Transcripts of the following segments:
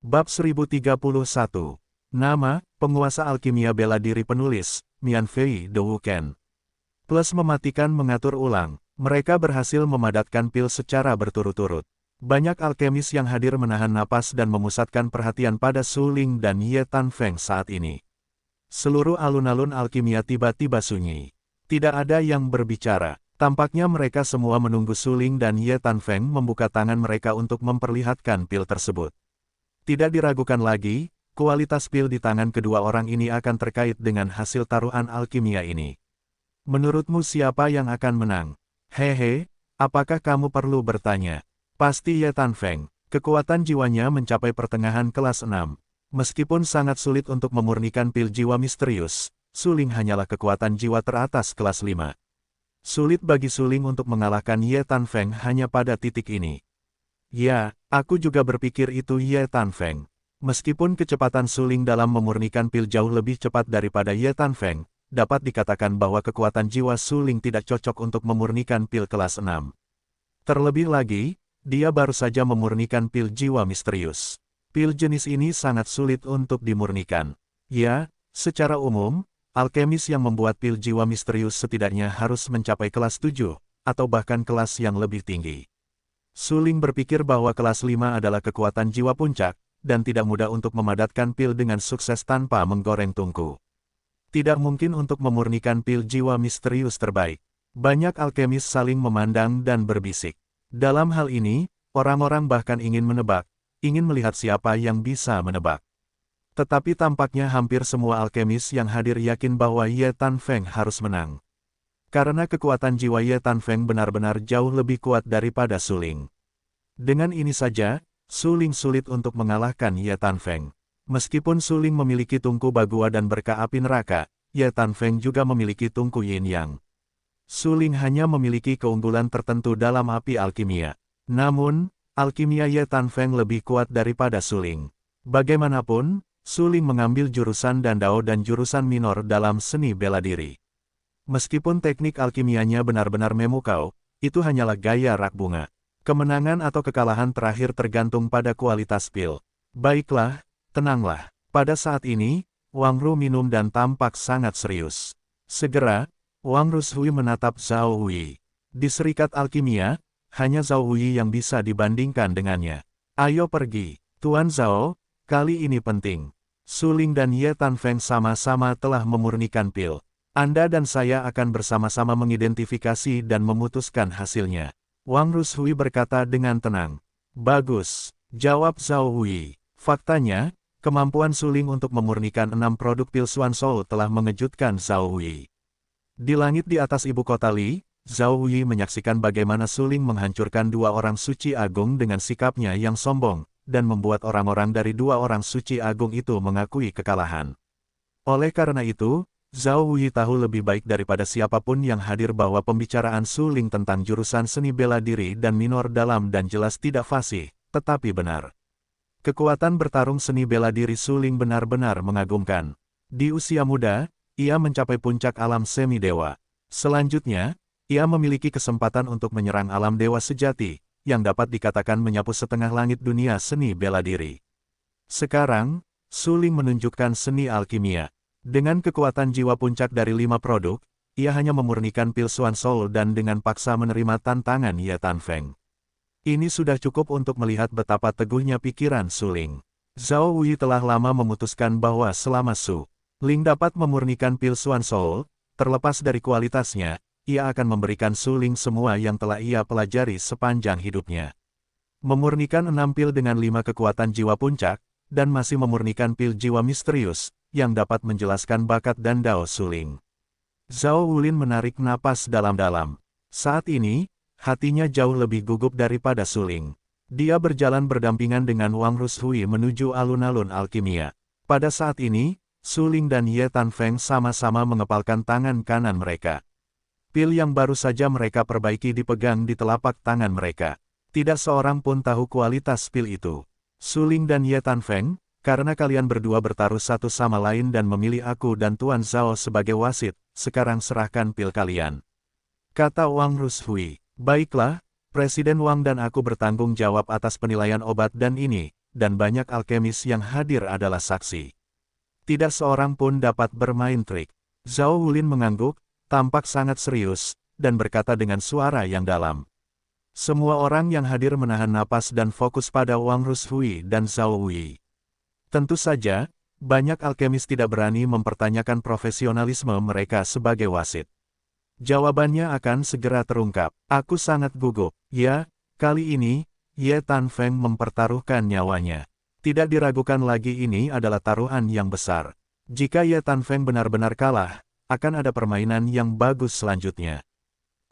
Bab 1031. Nama, penguasa alkimia bela diri penulis, Mian Fei De Wuken. Plus mematikan mengatur ulang, mereka berhasil memadatkan pil secara berturut-turut. Banyak alkemis yang hadir menahan napas dan memusatkan perhatian pada Su Ling dan Ye Tanfeng saat ini. Seluruh alun-alun alkimia tiba-tiba sunyi. Tidak ada yang berbicara. Tampaknya mereka semua menunggu Su Ling dan Ye Tanfeng membuka tangan mereka untuk memperlihatkan pil tersebut. Tidak diragukan lagi, kualitas pil di tangan kedua orang ini akan terkait dengan hasil taruhan alkimia ini. Menurutmu siapa yang akan menang? Hehe, apakah kamu perlu bertanya? Pasti Ye Tanfeng. Kekuatan jiwanya mencapai pertengahan kelas 6. Meskipun sangat sulit untuk memurnikan pil jiwa misterius, Su Ling hanyalah kekuatan jiwa teratas kelas 5. Sulit bagi Su Ling untuk mengalahkan Ye Tanfeng hanya pada titik ini. Ya, aku juga berpikir itu Ye Tanfeng. Meskipun kecepatan Su Ling dalam memurnikan pil jauh lebih cepat daripada Ye Tanfeng, dapat dikatakan bahwa kekuatan jiwa Su Ling tidak cocok untuk memurnikan pil kelas 6. Terlebih lagi, dia baru saja memurnikan pil jiwa misterius. Pil jenis ini sangat sulit untuk dimurnikan. Ya, secara umum, alkemis yang membuat pil jiwa misterius setidaknya harus mencapai kelas 7, atau bahkan kelas yang lebih tinggi. Su Ling berpikir bahwa kelas 5 adalah kekuatan jiwa puncak, dan tidak mudah untuk memadatkan pil dengan sukses tanpa menggoreng tungku. Tidak mungkin untuk memurnikan pil jiwa misterius terbaik. Banyak alkemis saling memandang dan berbisik. Dalam hal ini, orang-orang bahkan ingin menebak, ingin melihat siapa yang bisa menebak. Tetapi tampaknya hampir semua alkemis yang hadir yakin bahwa Ye Tanfeng harus menang. Karena kekuatan jiwa Ye Tanfeng benar-benar jauh lebih kuat daripada Su Ling. Dengan ini saja, Su Ling sulit untuk mengalahkan Ye Tanfeng. Meskipun Su Ling memiliki tungku bagua dan berkah api neraka, Ye Tanfeng juga memiliki tungku yin yang. Su Ling hanya memiliki keunggulan tertentu dalam api alkimia. Namun, alkimia Ye Tanfeng lebih kuat daripada Su Ling. Bagaimanapun, Su Ling mengambil jurusan Dandao dan jurusan minor dalam seni bela diri. Meskipun teknik alkimianya benar-benar memukau, itu hanyalah gaya rak bunga. Kemenangan atau kekalahan terakhir tergantung pada kualitas pil. Baiklah, tenanglah. Pada saat ini, Wang Ru minum dan tampak sangat serius. Segera, Wang Rushui menatap Zhao Hui. Di serikat alkimia, hanya Zhao Hui yang bisa dibandingkan dengannya. Ayo pergi, Tuan Zhao, kali ini penting. Su Ling dan Ye Tanfeng sama-sama telah memurnikan pil. Anda dan saya akan bersama-sama mengidentifikasi dan memutuskan hasilnya. Wang Rushui berkata dengan tenang. Bagus, jawab Zhao Hui. Faktanya, kemampuan Su Ling untuk memurnikan 6 produk pil Xuan Shou telah mengejutkan Zhao Hui. Di langit di atas ibu kota Li, Zhao Hui menyaksikan bagaimana Su Ling menghancurkan 2 orang suci agung dengan sikapnya yang sombong, dan membuat orang-orang dari 2 orang suci agung itu mengakui kekalahan. Oleh karena itu, Zhao Hui tahu lebih baik daripada siapapun yang hadir bahwa pembicaraan Su Ling tentang jurusan seni bela diri dan minor dalam dan jelas tidak fasih, tetapi benar. Kekuatan bertarung seni bela diri Su Ling benar-benar mengagumkan. Di usia muda, ia mencapai puncak alam semi-dewa. Selanjutnya, ia memiliki kesempatan untuk menyerang alam dewa sejati, yang dapat dikatakan menyapu setengah langit dunia seni bela diri. Sekarang, Su Ling menunjukkan seni alkimia. Dengan kekuatan jiwa puncak dari 5 produk, ia hanya memurnikan pil Xuan Shou dan dengan paksa menerima tantangan Ye Tanfeng. Ini sudah cukup untuk melihat betapa teguhnya pikiran Su Ling. Zhao Hui telah lama memutuskan bahwa selama Su Ling dapat memurnikan pil Xuan Shou, terlepas dari kualitasnya, ia akan memberikan Su Ling semua yang telah ia pelajari sepanjang hidupnya. Memurnikan 6 pil dengan 5 kekuatan jiwa puncak, dan masih memurnikan pil jiwa misterius, yang dapat menjelaskan bakat dan dao Su Ling. Zhao Wulin menarik napas dalam-dalam. Saat ini, hatinya jauh lebih gugup daripada Su Ling. Dia berjalan berdampingan dengan Wang Rushui menuju alun-alun alkimia. Pada saat ini, Su Ling dan Ye Tanfeng sama-sama mengepalkan tangan kanan mereka. Pil yang baru saja mereka perbaiki dipegang di telapak tangan mereka. Tidak seorang pun tahu kualitas pil itu. Su Ling dan Ye Tanfeng, karena kalian berdua bertaruh satu sama lain dan memilih aku dan Tuan Zhao sebagai wasit, sekarang serahkan pil kalian. Kata Wang Rushui. Baiklah, Presiden Wang dan aku bertanggung jawab atas penilaian obat dan ini, dan banyak alkemis yang hadir adalah saksi. Tidak seorang pun dapat bermain trik. Zhao Wulin mengangguk, tampak sangat serius, dan berkata dengan suara yang dalam. Semua orang yang hadir menahan napas dan fokus pada Wang Rushui dan Zhao Wei. Tentu saja, banyak alkemis tidak berani mempertanyakan profesionalisme mereka sebagai wasit. Jawabannya akan segera terungkap. Aku sangat gugup. Ya, kali ini, Ye Tanfeng mempertaruhkan nyawanya. Tidak diragukan lagi ini adalah taruhan yang besar. Jika Ye Tanfeng benar-benar kalah, akan ada permainan yang bagus selanjutnya.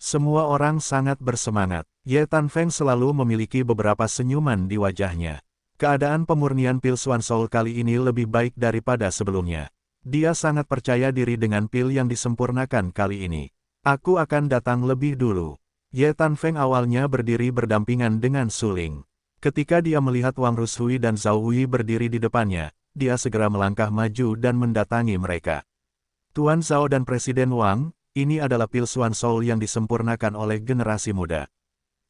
Semua orang sangat bersemangat. Ye Tanfeng selalu memiliki beberapa senyuman di wajahnya. Keadaan pemurnian pil Xuan Soul kali ini lebih baik daripada sebelumnya. Dia sangat percaya diri dengan pil yang disempurnakan kali ini. Aku akan datang lebih dulu. Ye Tanfeng awalnya berdiri berdampingan dengan Su Ling. Ketika dia melihat Wang Rushui dan Zhao Wei berdiri di depannya, dia segera melangkah maju dan mendatangi mereka. Tuan Zhao dan Presiden Wang, ini adalah pil Xuan Soul yang disempurnakan oleh generasi muda.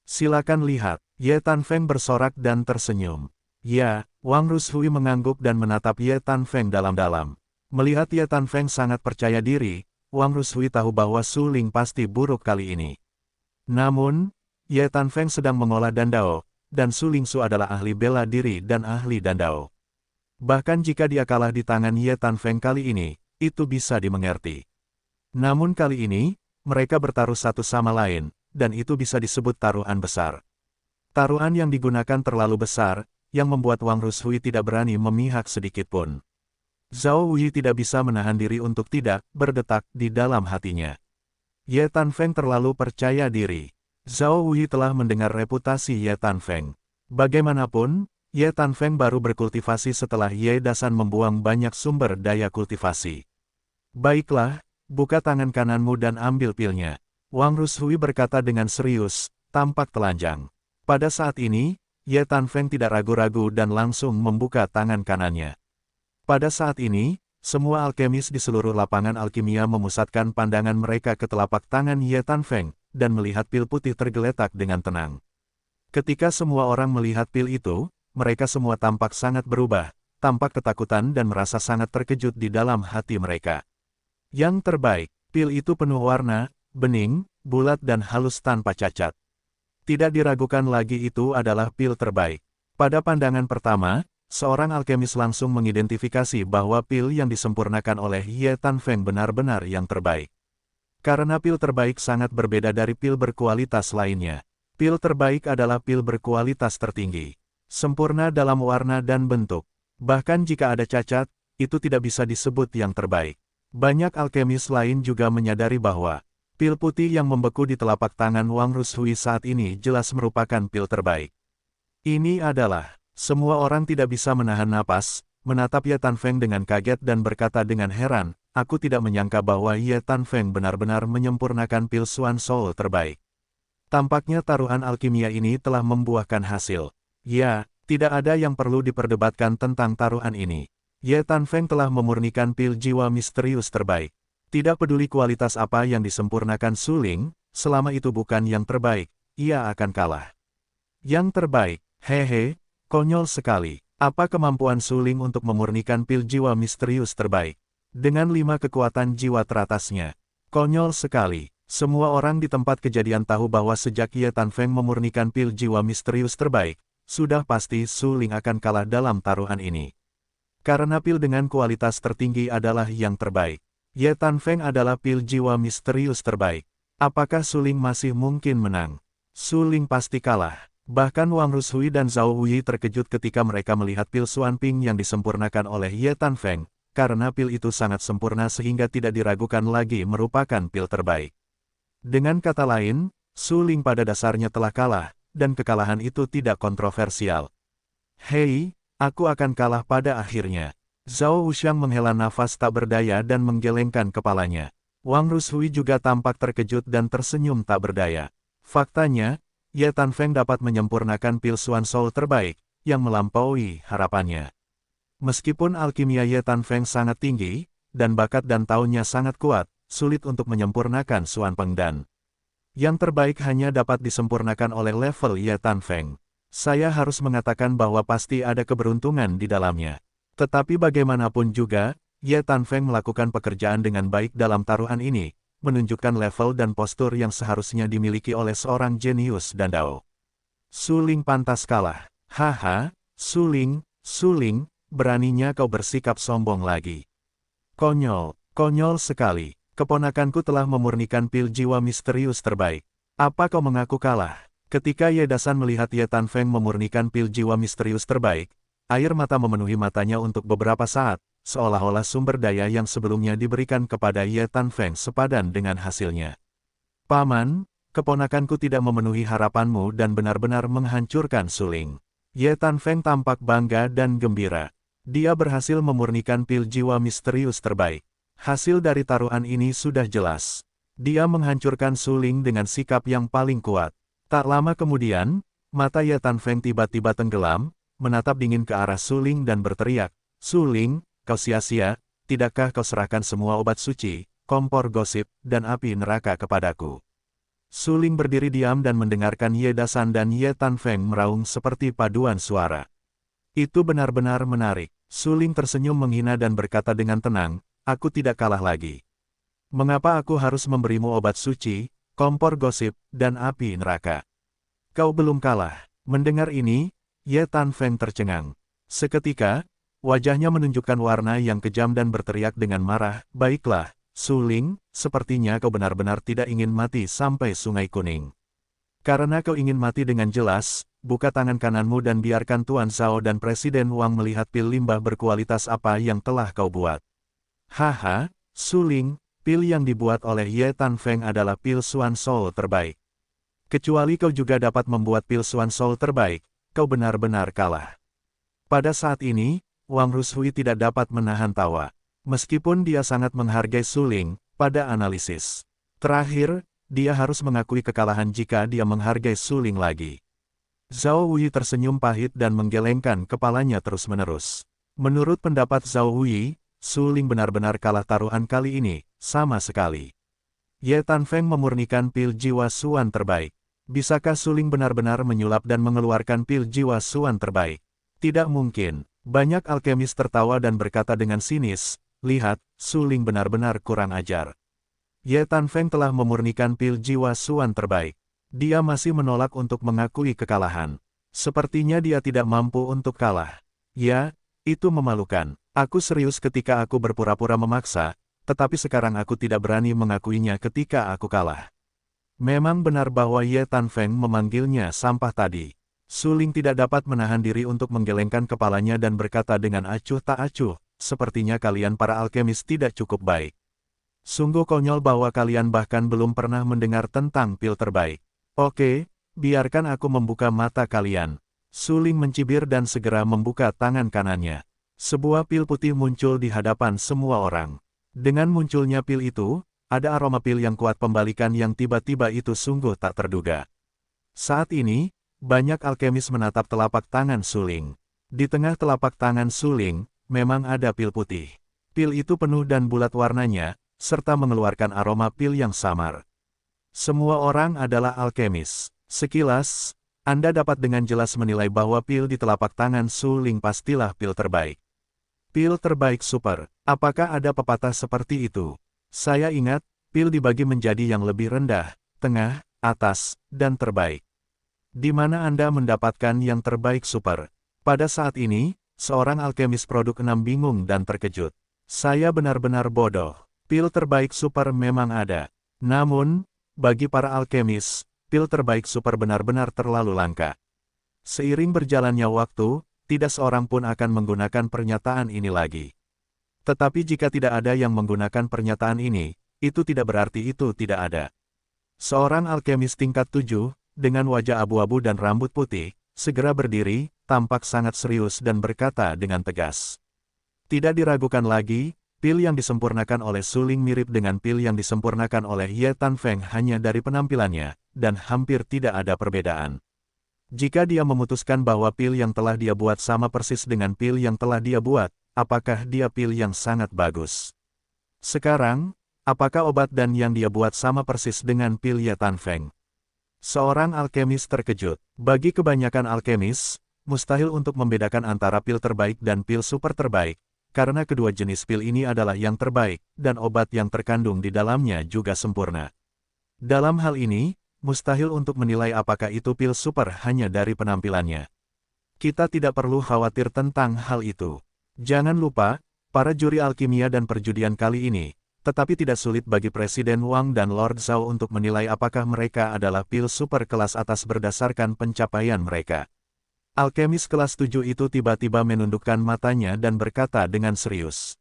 Silakan lihat. Ye Tanfeng bersorak dan tersenyum. Ya, Wang Rushui mengangguk dan menatap Ye Tanfeng dalam-dalam. Melihat Ye Tanfeng sangat percaya diri, Wang Rushui tahu bahwa Su Ling pasti buruk kali ini. Namun, Ye Tanfeng sedang mengolah dandao, dan Su Lingsu adalah ahli bela diri dan ahli dandao. Bahkan jika dia kalah di tangan Ye Tanfeng kali ini, itu bisa dimengerti. Namun kali ini, mereka bertaruh satu sama lain, dan itu bisa disebut taruhan besar. Taruhan yang digunakan terlalu besar, yang membuat Wang Rushui tidak berani memihak sedikitpun. Zhao Wei tidak bisa menahan diri untuk tidak berdetak di dalam hatinya. Ye Tanfeng terlalu percaya diri. Zhao Wei telah mendengar reputasi Ye Tanfeng. Bagaimanapun, Ye Tanfeng baru berkultivasi setelah Ye Dasan membuang banyak sumber daya kultivasi. Baiklah, buka tangan kananmu dan ambil pilnya. Wang Rushui berkata dengan serius, tampak telanjang. Pada saat ini, Ye Tanfeng tidak ragu-ragu dan langsung membuka tangan kanannya. Pada saat ini, semua alkemis di seluruh lapangan alkimia memusatkan pandangan mereka ke telapak tangan Ye Tanfeng, dan melihat pil putih tergeletak dengan tenang. Ketika semua orang melihat pil itu, mereka semua tampak sangat berubah, tampak ketakutan dan merasa sangat terkejut di dalam hati mereka. Yang terbaik, pil itu penuh warna, bening, bulat dan halus tanpa cacat. Tidak diragukan lagi itu adalah pil terbaik. Pada pandangan pertama, seorang alkemis langsung mengidentifikasi bahwa pil yang disempurnakan oleh Ye Tanfeng benar-benar yang terbaik. Karena pil terbaik sangat berbeda dari pil berkualitas lainnya. Pil terbaik adalah pil berkualitas tertinggi. Sempurna dalam warna dan bentuk. Bahkan jika ada cacat, itu tidak bisa disebut yang terbaik. Banyak alkemis lain juga menyadari bahwa pil putih yang membeku di telapak tangan Wang Rushui saat ini jelas merupakan pil terbaik. Ini adalah, semua orang tidak bisa menahan napas, menatap Ye Tanfeng dengan kaget dan berkata dengan heran, aku tidak menyangka bahwa Ye Tanfeng benar-benar menyempurnakan pil Xuan Soul terbaik. Tampaknya taruhan alkimia ini telah membuahkan hasil. Ya, tidak ada yang perlu diperdebatkan tentang taruhan ini. Ye Tanfeng telah memurnikan pil jiwa misterius terbaik. Tidak peduli kualitas apa yang disempurnakan Su Ling, selama itu bukan yang terbaik, ia akan kalah. Yang terbaik, hehe, konyol sekali. Apa kemampuan Su Ling untuk memurnikan pil jiwa misterius terbaik? Dengan 5 kekuatan jiwa teratasnya. Konyol sekali. Semua orang di tempat kejadian tahu bahwa sejak Ye Tanfeng memurnikan pil jiwa misterius terbaik, sudah pasti Su Ling akan kalah dalam taruhan ini. Karena pil dengan kualitas tertinggi adalah yang terbaik. Ye Tanfeng adalah pil jiwa misterius terbaik. Apakah Su Ling masih mungkin menang? Su Ling pasti kalah. Bahkan Wang Rushui dan Zhao Wei terkejut ketika mereka melihat pil Xuanping yang disempurnakan oleh Ye Tanfeng, karena pil itu sangat sempurna sehingga tidak diragukan lagi merupakan pil terbaik. Dengan kata lain, Su Ling pada dasarnya telah kalah, dan kekalahan itu tidak kontroversial. Hei, aku akan kalah pada akhirnya. Zhao Wuxiang menghela nafas tak berdaya dan menggelengkan kepalanya. Wang Rushui juga tampak terkejut dan tersenyum tak berdaya. Faktanya, Ye Tanfeng dapat menyempurnakan pil Xuan Soul terbaik, yang melampaui harapannya. Meskipun alkimia Ye Tanfeng sangat tinggi, dan bakat dan taunnya sangat kuat, sulit untuk menyempurnakan Xuanpeng dan yang terbaik hanya dapat disempurnakan oleh level Ye Tanfeng. Saya harus mengatakan bahwa pasti ada keberuntungan di dalamnya. Tetapi bagaimanapun juga, Ye Tanfeng melakukan pekerjaan dengan baik dalam taruhan ini, menunjukkan level dan postur yang seharusnya dimiliki oleh seorang jenius dan Dao. Su Ling pantas kalah. Haha, Su Ling, beraninya kau bersikap sombong lagi. Konyol, konyol sekali. Keponakanku telah memurnikan pil jiwa misterius terbaik. Apa kau mengaku kalah? Ketika Ye Dasan melihat Ye Tanfeng memurnikan pil jiwa misterius terbaik, air mata memenuhi matanya untuk beberapa saat, seolah-olah sumber daya yang sebelumnya diberikan kepada Ye Tanfeng sepadan dengan hasilnya. Paman, keponakanku tidak memenuhi harapanmu dan benar-benar menghancurkan Su Ling. Ye Tanfeng tampak bangga dan gembira. Dia berhasil memurnikan pil jiwa misterius terbaik. Hasil dari taruhan ini sudah jelas. Dia menghancurkan Su Ling dengan sikap yang paling kuat. Tak lama kemudian, mata Ye Tanfeng tiba-tiba tenggelam, menatap dingin ke arah Su Ling dan berteriak, "Su Ling, kau sia-sia, tidakkah kau serahkan semua obat suci, kompor gosip, dan api neraka kepadaku?" Su Ling berdiri diam dan mendengarkan Ye Dasan dan Ye Tanfeng meraung seperti paduan suara. Itu benar-benar menarik. Su Ling tersenyum menghina dan berkata dengan tenang, "Aku tidak kalah lagi. Mengapa aku harus memberimu obat suci, kompor gosip, dan api neraka? Kau belum kalah." Mendengar ini, Ye Tanfeng tercengang. Seketika, wajahnya menunjukkan warna yang kejam dan berteriak dengan marah, "Baiklah, Su Ling, sepertinya kau benar-benar tidak ingin mati sampai Sungai Kuning. Karena kau ingin mati dengan jelas, buka tangan kananmu dan biarkan Tuan Zhao dan Presiden Wang melihat pil limbah berkualitas apa yang telah kau buat." "Haha, Su Ling, pil yang dibuat oleh Ye Tanfeng adalah pil Xuan Soul terbaik. Kecuali kau juga dapat membuat pil Xuan Soul terbaik, kau benar-benar kalah." Pada saat ini, Wang Rushui tidak dapat menahan tawa. Meskipun dia sangat menghargai Su Ling, pada analisis terakhir, dia harus mengakui kekalahan jika dia menghargai Su Ling lagi. Zhao Wuyi tersenyum pahit dan menggelengkan kepalanya terus-menerus. Menurut pendapat Zhao Wuyi, Su Ling benar-benar kalah taruhan kali ini, sama sekali. Ye Tanfeng memurnikan pil jiwa Xuan terbaik. Bisakah Su Ling benar-benar menyulap dan mengeluarkan pil jiwa Xuan terbaik? Tidak mungkin. Banyak alkemis tertawa dan berkata dengan sinis, "Lihat, Su Ling benar-benar kurang ajar. Ye Tanfeng telah memurnikan pil jiwa Xuan terbaik. Dia masih menolak untuk mengakui kekalahan. Sepertinya dia tidak mampu untuk kalah. Ya, itu memalukan. Aku serius ketika aku berpura-pura memaksa, tetapi sekarang aku tidak berani mengakuinya ketika aku kalah." Memang benar bahwa Ye Tanfeng memanggilnya sampah tadi. Su Ling tidak dapat menahan diri untuk menggelengkan kepalanya dan berkata dengan acuh tak acuh, "Sepertinya kalian para alkemis tidak cukup baik. Sungguh konyol bahwa kalian bahkan belum pernah mendengar tentang pil terbaik. Oke, biarkan aku membuka mata kalian." Su Ling mencibir dan segera membuka tangan kanannya. Sebuah pil putih muncul di hadapan semua orang. Dengan munculnya pil itu, ada aroma pil yang kuat pembalikan yang tiba-tiba itu sungguh tak terduga. Saat ini, banyak alkemis menatap telapak tangan Su Ling. Di tengah telapak tangan Su Ling, memang ada pil putih. Pil itu penuh dan bulat warnanya, serta mengeluarkan aroma pil yang samar. Semua orang adalah alkemis. Sekilas, Anda dapat dengan jelas menilai bahwa pil di telapak tangan Su Ling pastilah pil terbaik. Pil terbaik super. Apakah ada pepatah seperti itu? Saya ingat, pil dibagi menjadi yang lebih rendah, tengah, atas, dan terbaik. Di mana Anda mendapatkan yang terbaik super? Pada saat ini, seorang alkemis produk 6 bingung dan terkejut. Saya benar-benar bodoh. Pil terbaik super memang ada. Namun, bagi para alkemis, pil terbaik super benar-benar terlalu langka. Seiring berjalannya waktu, tidak seorang pun akan menggunakan pernyataan ini lagi. Tetapi jika tidak ada yang menggunakan pernyataan ini, itu tidak berarti itu tidak ada. Seorang alkemis tingkat 7, dengan wajah abu-abu dan rambut putih, segera berdiri, tampak sangat serius dan berkata dengan tegas. Tidak diragukan lagi, pil yang disempurnakan oleh Su Ling mirip dengan pil yang disempurnakan oleh Ye Tanfeng hanya dari penampilannya, dan hampir tidak ada perbedaan. Jika dia memutuskan bahwa pil yang telah dia buat sama persis dengan pil yang telah dia buat, apakah dia pil yang sangat bagus? Sekarang, apakah obat dan yang dia buat sama persis dengan pil Ye Tanfeng? Seorang alkemis terkejut. Bagi kebanyakan alkemis, mustahil untuk membedakan antara pil terbaik dan pil super terbaik, karena kedua jenis pil ini adalah yang terbaik, dan obat yang terkandung di dalamnya juga sempurna. Dalam hal ini, mustahil untuk menilai apakah itu pil super hanya dari penampilannya. Kita tidak perlu khawatir tentang hal itu. Jangan lupa, para juri alkimia dan perjudian kali ini, tetapi tidak sulit bagi Presiden Wang dan Lord Zhao untuk menilai apakah mereka adalah pil super kelas atas berdasarkan pencapaian mereka. Alkemis kelas 7 itu tiba-tiba menundukkan matanya dan berkata dengan serius.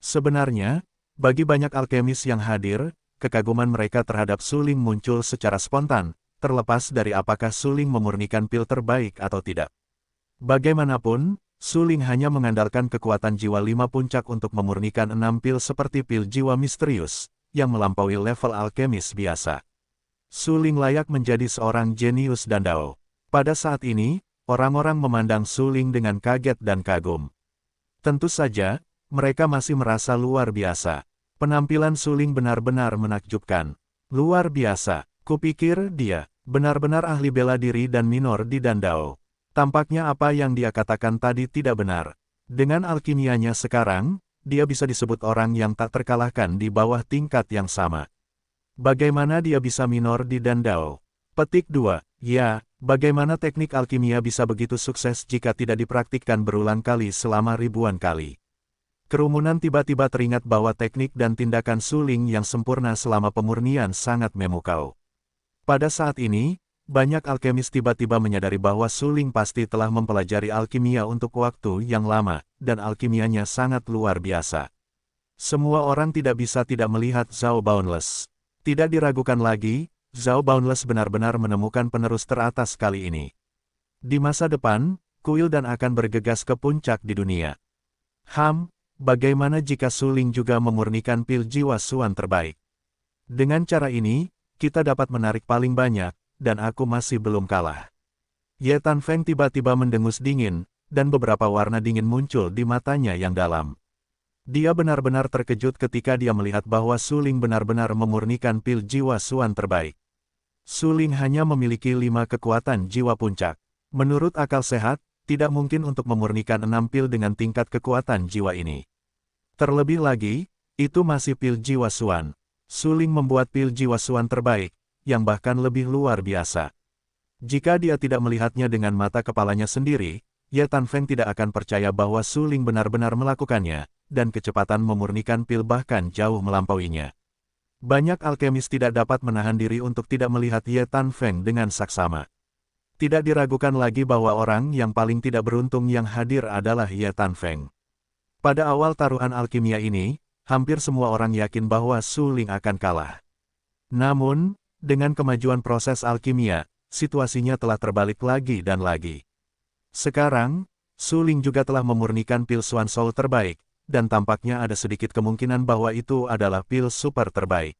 Sebenarnya, bagi banyak alkemis yang hadir, kekaguman mereka terhadap Su Ling muncul secara spontan, terlepas dari apakah Su Ling memurnikan pil terbaik atau tidak. Bagaimanapun, Su Ling hanya mengandalkan kekuatan jiwa 5 puncak untuk memurnikan 6 pil seperti pil jiwa misterius, yang melampaui level alkemis biasa. Su Ling layak menjadi seorang jenius dan dao. Pada saat ini, orang-orang memandang Su Ling dengan kaget dan kagum. Tentu saja, mereka masih merasa luar biasa. Penampilan Su Ling benar-benar menakjubkan. Luar biasa, kupikir dia benar-benar ahli bela diri dan minor di Dandao. Tampaknya apa yang dia katakan tadi tidak benar. Dengan alkimianya sekarang, dia bisa disebut orang yang tak terkalahkan di bawah tingkat yang sama. Bagaimana dia bisa minor di Dandao? Petik 2. Ya, bagaimana teknik alkimia bisa begitu sukses jika tidak dipraktikkan berulang kali selama ribuan kali? Kerumunan tiba-tiba teringat bahwa teknik dan tindakan Su Ling yang sempurna selama pemurnian sangat memukau. Pada saat ini, banyak alkemis tiba-tiba menyadari bahwa Su Ling pasti telah mempelajari alkimia untuk waktu yang lama, dan alkimianya sangat luar biasa. Semua orang tidak bisa tidak melihat Zhao Boundless. Tidak diragukan lagi, Zhao Boundless benar-benar menemukan penerus teratas kali ini. Di masa depan, kuil dan akan bergegas ke puncak di dunia. Bagaimana jika Su Ling juga memurnikan pil jiwa Suan terbaik? Dengan cara ini, kita dapat menarik paling banyak, dan aku masih belum kalah. Ye Tanfeng tiba-tiba mendengus dingin, dan beberapa warna dingin muncul di matanya yang dalam. Dia benar-benar terkejut ketika dia melihat bahwa Su Ling benar-benar memurnikan pil jiwa Suan terbaik. Su Ling hanya memiliki 5 kekuatan jiwa puncak. Menurut akal sehat, tidak mungkin untuk memurnikan 6 pil dengan tingkat kekuatan jiwa ini. Terlebih lagi, itu masih pil jiwa Suan. Su Ling membuat pil jiwa Suan terbaik, yang bahkan lebih luar biasa. Jika dia tidak melihatnya dengan mata kepalanya sendiri, Ye Tanfeng tidak akan percaya bahwa Su Ling benar-benar melakukannya, dan kecepatan memurnikan pil bahkan jauh melampauinya. Banyak alkemis tidak dapat menahan diri untuk tidak melihat Ye Tanfeng dengan saksama. Tidak diragukan lagi bahwa orang yang paling tidak beruntung yang hadir adalah Ye Tanfeng. Pada awal taruhan alkimia ini, hampir semua orang yakin bahwa Su Ling akan kalah. Namun, dengan kemajuan proses alkimia, situasinya telah terbalik lagi dan lagi. Sekarang, Su Ling juga telah memurnikan pil Suan Soul terbaik, dan tampaknya ada sedikit kemungkinan bahwa itu adalah pil super terbaik.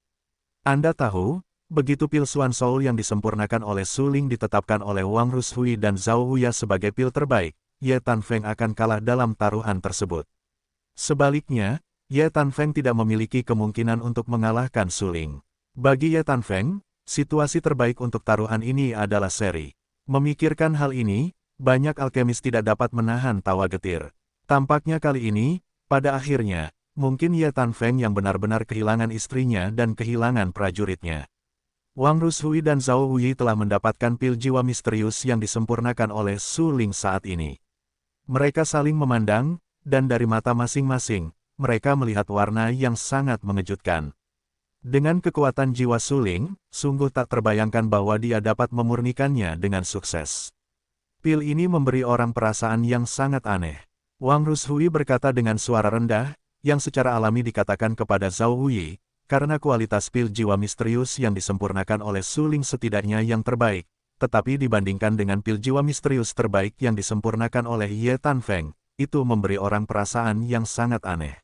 Anda tahu, begitu pil Suan Soul yang disempurnakan oleh Su Ling ditetapkan oleh Wang Rushui dan Zhao Huya sebagai pil terbaik, Ye Tanfeng akan kalah dalam taruhan tersebut. Sebaliknya, Ye Tanfeng tidak memiliki kemungkinan untuk mengalahkan Su Ling. Bagi Ye Tanfeng, situasi terbaik untuk taruhan ini adalah seri. Memikirkan hal ini, banyak alkemis tidak dapat menahan tawa getir. Tampaknya kali ini, pada akhirnya, mungkin Ye Tanfeng yang benar-benar kehilangan istrinya dan kehilangan prajuritnya. Wang Rushui dan Zhao Huyi telah mendapatkan pil jiwa misterius yang disempurnakan oleh Su Ling saat ini. Mereka saling memandang, dan dari mata masing-masing, mereka melihat warna yang sangat mengejutkan. Dengan kekuatan jiwa Su Ling, sungguh tak terbayangkan bahwa dia dapat memurnikannya dengan sukses. Pil ini memberi orang perasaan yang sangat aneh. Wang Rushui berkata dengan suara rendah, yang secara alami dikatakan kepada Zhao Huyi, karena kualitas pil jiwa misterius yang disempurnakan oleh Su Ling setidaknya yang terbaik, tetapi dibandingkan dengan pil jiwa misterius terbaik yang disempurnakan oleh Ye Tanfeng, itu memberi orang perasaan yang sangat aneh.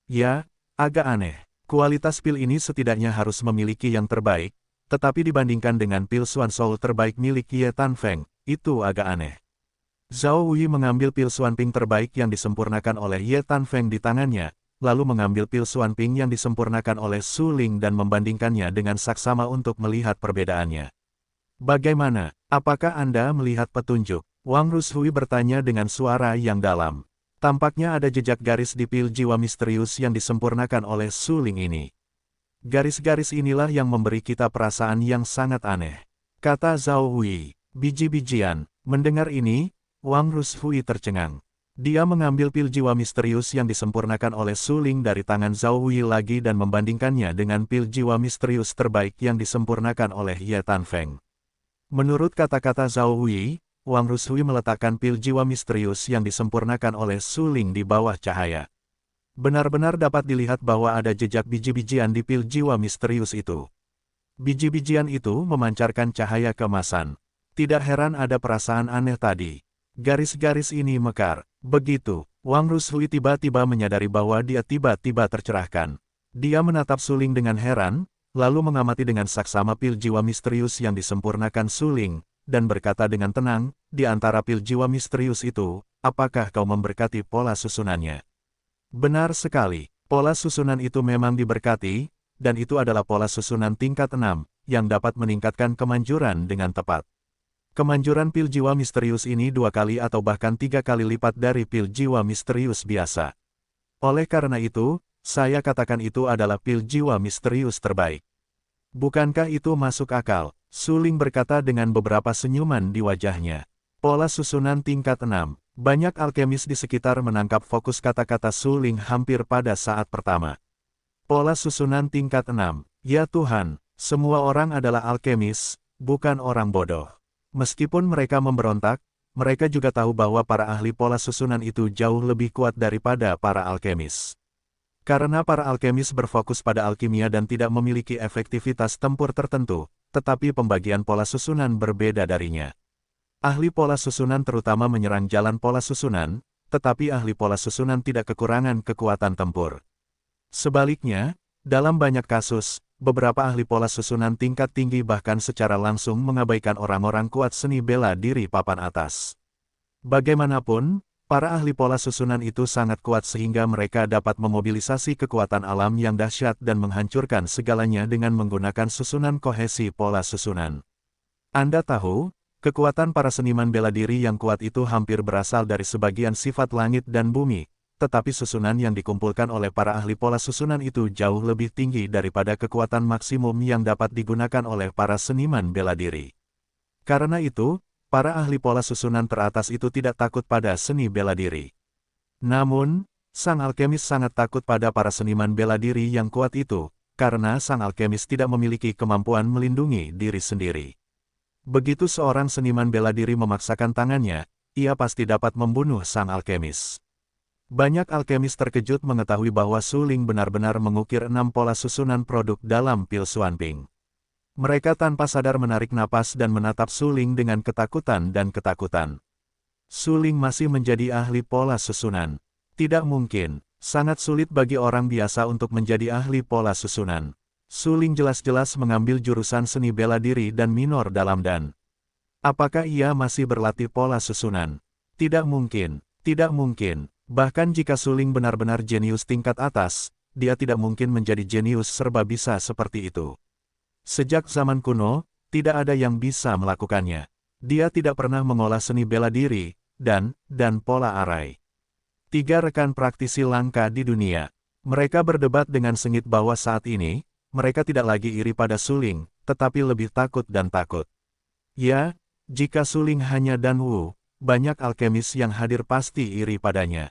Ya, agak aneh. Kualitas pil ini setidaknya harus memiliki yang terbaik, tetapi dibandingkan dengan pil Suan Soul terbaik milik Ye Tanfeng, itu agak aneh. Zhao Huyi mengambil pil Suan Ping terbaik yang disempurnakan oleh Ye Tanfeng di tangannya, lalu mengambil pil Suan Ping yang disempurnakan oleh Su Ling dan membandingkannya dengan saksama untuk melihat perbedaannya. Bagaimana? Apakah Anda melihat petunjuk? Wang Rushui bertanya dengan suara yang dalam. Tampaknya ada jejak garis di pil jiwa misterius yang disempurnakan oleh suling ini. Garis-garis inilah yang memberi kita perasaan yang sangat aneh. Kata Zhao Hui. Biji-bijian. Mendengar ini, Wang Rushui tercengang. Dia mengambil pil jiwa misterius yang disempurnakan oleh suling dari tangan Zhao Hui lagi dan membandingkannya dengan pil jiwa misterius terbaik yang disempurnakan oleh Ye Tanfeng. Menurut kata-kata Zhao Hui, Wang Rushui meletakkan pil jiwa misterius yang disempurnakan oleh suling di bawah cahaya. Benar-benar dapat dilihat bahwa ada jejak biji-bijian di pil jiwa misterius itu. Biji-bijian itu memancarkan cahaya keemasan. Tidak heran ada perasaan aneh tadi. Garis-garis ini mekar. Begitu, Wang Rushui tiba-tiba menyadari bahwa dia tiba-tiba tercerahkan. Dia menatap suling dengan heran, lalu mengamati dengan saksama pil jiwa misterius yang disempurnakan suling, dan berkata dengan tenang, di antara pil jiwa misterius itu, apakah kau memberkati pola susunannya? Benar sekali, pola susunan itu memang diberkati, dan itu adalah pola susunan tingkat 6, yang dapat meningkatkan kemanjuran dengan tepat. Kemanjuran pil jiwa misterius ini 2 kali atau bahkan 3 kali lipat dari pil jiwa misterius biasa. Oleh karena itu, saya katakan itu adalah pil jiwa misterius terbaik. Bukankah itu masuk akal? Suling berkata dengan beberapa senyuman di wajahnya. Pola susunan tingkat 6. Banyak alkemis di sekitar menangkap fokus kata-kata suling hampir pada saat pertama. Pola susunan tingkat 6. Ya Tuhan, semua orang adalah alkemis, bukan orang bodoh. Meskipun mereka memberontak, mereka juga tahu bahwa para ahli pola susunan itu jauh lebih kuat daripada para alkemis. Karena para alkemis berfokus pada alkimia dan tidak memiliki efektivitas tempur tertentu, tetapi pembagian pola susunan berbeda darinya. Ahli pola susunan terutama menyerang jalan pola susunan, tetapi ahli pola susunan tidak kekurangan kekuatan tempur. Sebaliknya, dalam banyak kasus, beberapa ahli pola susunan tingkat tinggi bahkan secara langsung mengabaikan orang-orang kuat seni bela diri papan atas. Bagaimanapun, para ahli pola susunan itu sangat kuat sehingga mereka dapat memobilisasi kekuatan alam yang dahsyat dan menghancurkan segalanya dengan menggunakan susunan kohesi pola susunan. Anda tahu, kekuatan para seniman bela diri yang kuat itu hampir berasal dari sebagian sifat langit dan bumi, tetapi susunan yang dikumpulkan oleh para ahli pola susunan itu jauh lebih tinggi daripada kekuatan maksimum yang dapat digunakan oleh para seniman bela diri. Karena itu, para ahli pola susunan teratas itu tidak takut pada seni bela diri. Namun, sang alkemis sangat takut pada para seniman bela diri yang kuat itu, karena sang alkemis tidak memiliki kemampuan melindungi diri sendiri. Begitu seorang seniman bela diri memaksakan tangannya, ia pasti dapat membunuh sang alkemis. Banyak alkemis terkejut mengetahui bahwa suling benar-benar mengukir 6 pola susunan produk dalam pil Xuanping. Mereka tanpa sadar menarik napas dan menatap suling dengan ketakutan dan ketakutan. Suling masih menjadi ahli pola susunan. Tidak mungkin, sangat sulit bagi orang biasa untuk menjadi ahli pola susunan. Suling jelas-jelas mengambil jurusan seni bela diri dan minor dalam dan. Apakah ia masih berlatih pola susunan? Tidak mungkin, tidak mungkin. Bahkan jika suling benar-benar jenius tingkat atas, dia tidak mungkin menjadi jenius serba bisa seperti itu. Sejak zaman kuno, tidak ada yang bisa melakukannya. Dia tidak pernah mengolah seni bela diri, dan pola arai. 3 rekan praktisi langka di dunia. Mereka berdebat dengan sengit bahwa saat ini, mereka tidak lagi iri pada suling, tetapi lebih takut dan takut. Ya, jika suling hanya Dan Wu, banyak alkemis yang hadir pasti iri padanya.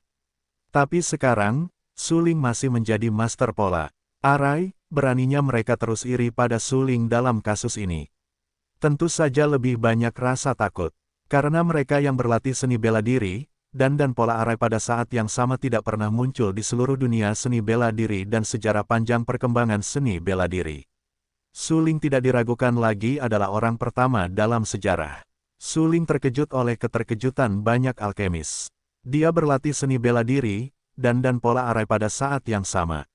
Tapi sekarang, suling masih menjadi master pola arai, beraninya mereka terus iri pada suling dalam kasus ini. Tentu saja lebih banyak rasa takut, karena mereka yang berlatih seni bela diri, dan pola arai pada saat yang sama tidak pernah muncul di seluruh dunia seni bela diri dan sejarah panjang perkembangan seni bela diri. Suling tidak diragukan lagi adalah orang pertama dalam sejarah. Suling terkejut oleh keterkejutan banyak alkemis. Dia berlatih seni bela diri, dan pola arai pada saat yang sama.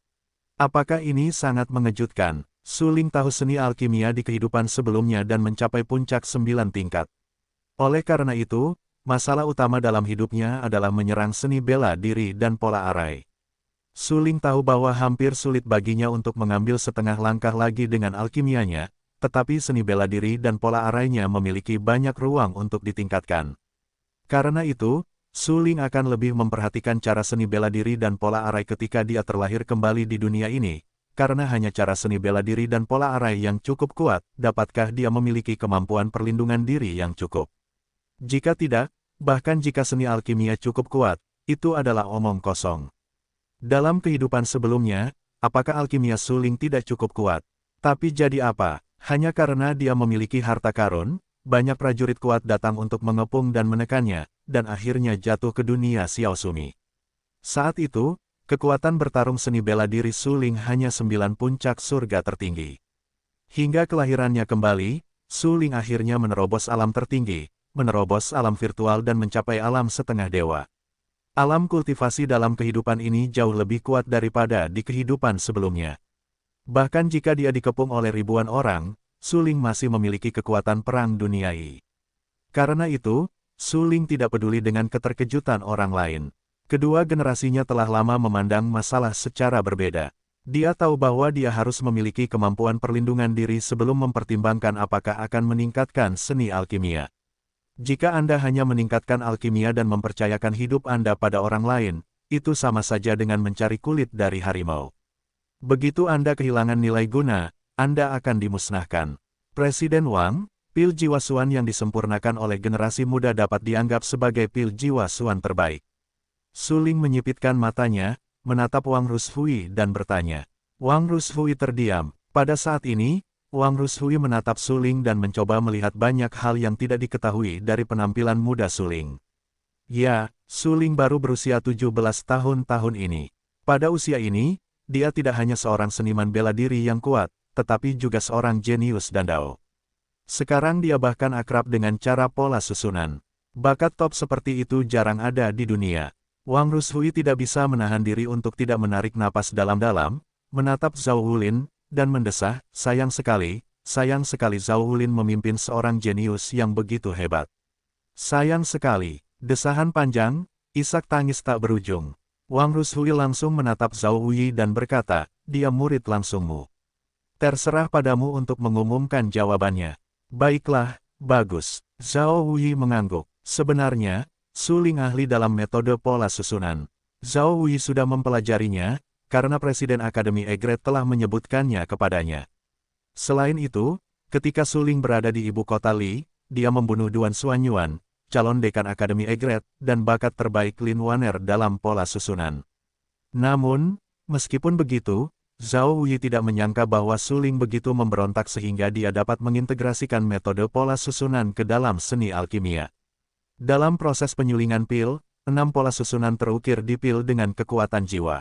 Apakah ini sangat mengejutkan? Suling tahu seni alkimia di kehidupan sebelumnya dan mencapai puncak 9 tingkat. Oleh karena itu, masalah utama dalam hidupnya adalah menyerang seni bela diri dan pola arai. Suling tahu bahwa hampir sulit baginya untuk mengambil setengah langkah lagi dengan alkimianya, tetapi seni bela diri dan pola arainya memiliki banyak ruang untuk ditingkatkan. Karena itu, Su Ling akan lebih memperhatikan cara seni bela diri dan pola arai ketika dia terlahir kembali di dunia ini, karena hanya cara seni bela diri dan pola arai yang cukup kuat, dapatkah dia memiliki kemampuan perlindungan diri yang cukup. Jika tidak, bahkan jika seni alkimia cukup kuat, itu adalah omong kosong. Dalam kehidupan sebelumnya, apakah alkimia Su Ling tidak cukup kuat? Tapi jadi apa? Hanya karena dia memiliki harta karun, banyak prajurit kuat datang untuk mengepung dan menekannya, dan akhirnya jatuh ke dunia Xiao Sumi. Saat itu, kekuatan bertarung seni bela diri Su Ling hanya 9 puncak surga tertinggi. Hingga kelahirannya kembali, Su Ling akhirnya menerobos alam tertinggi, menerobos alam virtual dan mencapai alam setengah dewa. Alam kultivasi dalam kehidupan ini jauh lebih kuat daripada di kehidupan sebelumnya. Bahkan jika dia dikepung oleh ribuan orang, Su Ling masih memiliki kekuatan perang duniai. Karena itu, Su Ling tidak peduli dengan keterkejutan orang lain. Kedua generasinya telah lama memandang masalah secara berbeda. Dia tahu bahwa dia harus memiliki kemampuan perlindungan diri sebelum mempertimbangkan apakah akan meningkatkan seni alkimia. Jika Anda hanya meningkatkan alkimia dan mempercayakan hidup Anda pada orang lain, itu sama saja dengan mencari kulit dari harimau. Begitu Anda kehilangan nilai guna, Anda akan dimusnahkan. Presiden Wang, pil jiwa Xuan yang disempurnakan oleh generasi muda dapat dianggap sebagai pil jiwa Xuan terbaik. Su Ling menyipitkan matanya, menatap Wang Rushui dan bertanya. Wang Rushui terdiam. Pada saat ini, Wang Rushui menatap Su Ling dan mencoba melihat banyak hal yang tidak diketahui dari penampilan muda Su Ling. Ya, Su Ling baru berusia 17 tahun ini. Pada usia ini, dia tidak hanya seorang seniman bela diri yang kuat, tetapi juga seorang jenius dandao. Sekarang dia bahkan akrab dengan cara pola susunan. Bakat top seperti itu jarang ada di dunia. Wang Rushui tidak bisa menahan diri untuk tidak menarik napas dalam-dalam, menatap Zhao Wulin, dan mendesah, sayang sekali Zhao Wulin memimpin seorang jenius yang begitu hebat. Sayang sekali, desahan panjang, isak tangis tak berujung. Wang Rushui langsung menatap Zhao Wuyi dan berkata, dia murid langsungmu. Terserah padamu untuk mengumumkan jawabannya. Baiklah, bagus. Zhao Wuyi mengangguk. Sebenarnya, Su Ling ahli dalam metode pola susunan. Zhao Wuyi sudah mempelajarinya, karena Presiden Akademi Egret telah menyebutkannya kepadanya. Selain itu, ketika Su Ling berada di ibu kota Li, dia membunuh Duan Xuanyuan, calon dekan Akademi Egret, dan bakat terbaik Lin Waner dalam pola susunan. Namun, meskipun begitu, Zhao Wuyi tidak menyangka bahwa Su Ling begitu memberontak sehingga dia dapat mengintegrasikan metode pola susunan ke dalam seni alkimia. Dalam proses penyulingan pil, 6 pola susunan terukir di pil dengan kekuatan jiwa.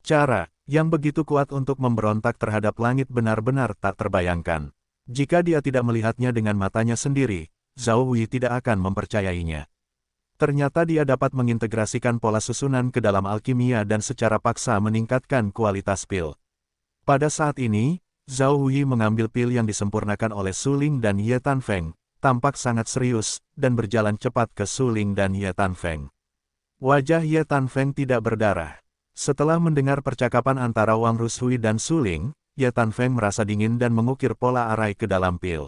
Cara yang begitu kuat untuk memberontak terhadap langit benar-benar tak terbayangkan. Jika dia tidak melihatnya dengan matanya sendiri, Zhao Wuyi tidak akan mempercayainya. Ternyata dia dapat mengintegrasikan pola susunan ke dalam alkimia dan secara paksa meningkatkan kualitas pil. Pada saat ini, Zhao Wuyi mengambil pil yang disempurnakan oleh Su Ling dan Ye Tanfeng, tampak sangat serius, dan berjalan cepat ke Su Ling dan Ye Tanfeng. Wajah Ye Tanfeng tidak berdarah. Setelah mendengar percakapan antara Wang Rushui dan Su Ling, Ye Tanfeng merasa dingin dan mengukir pola arai ke dalam pil.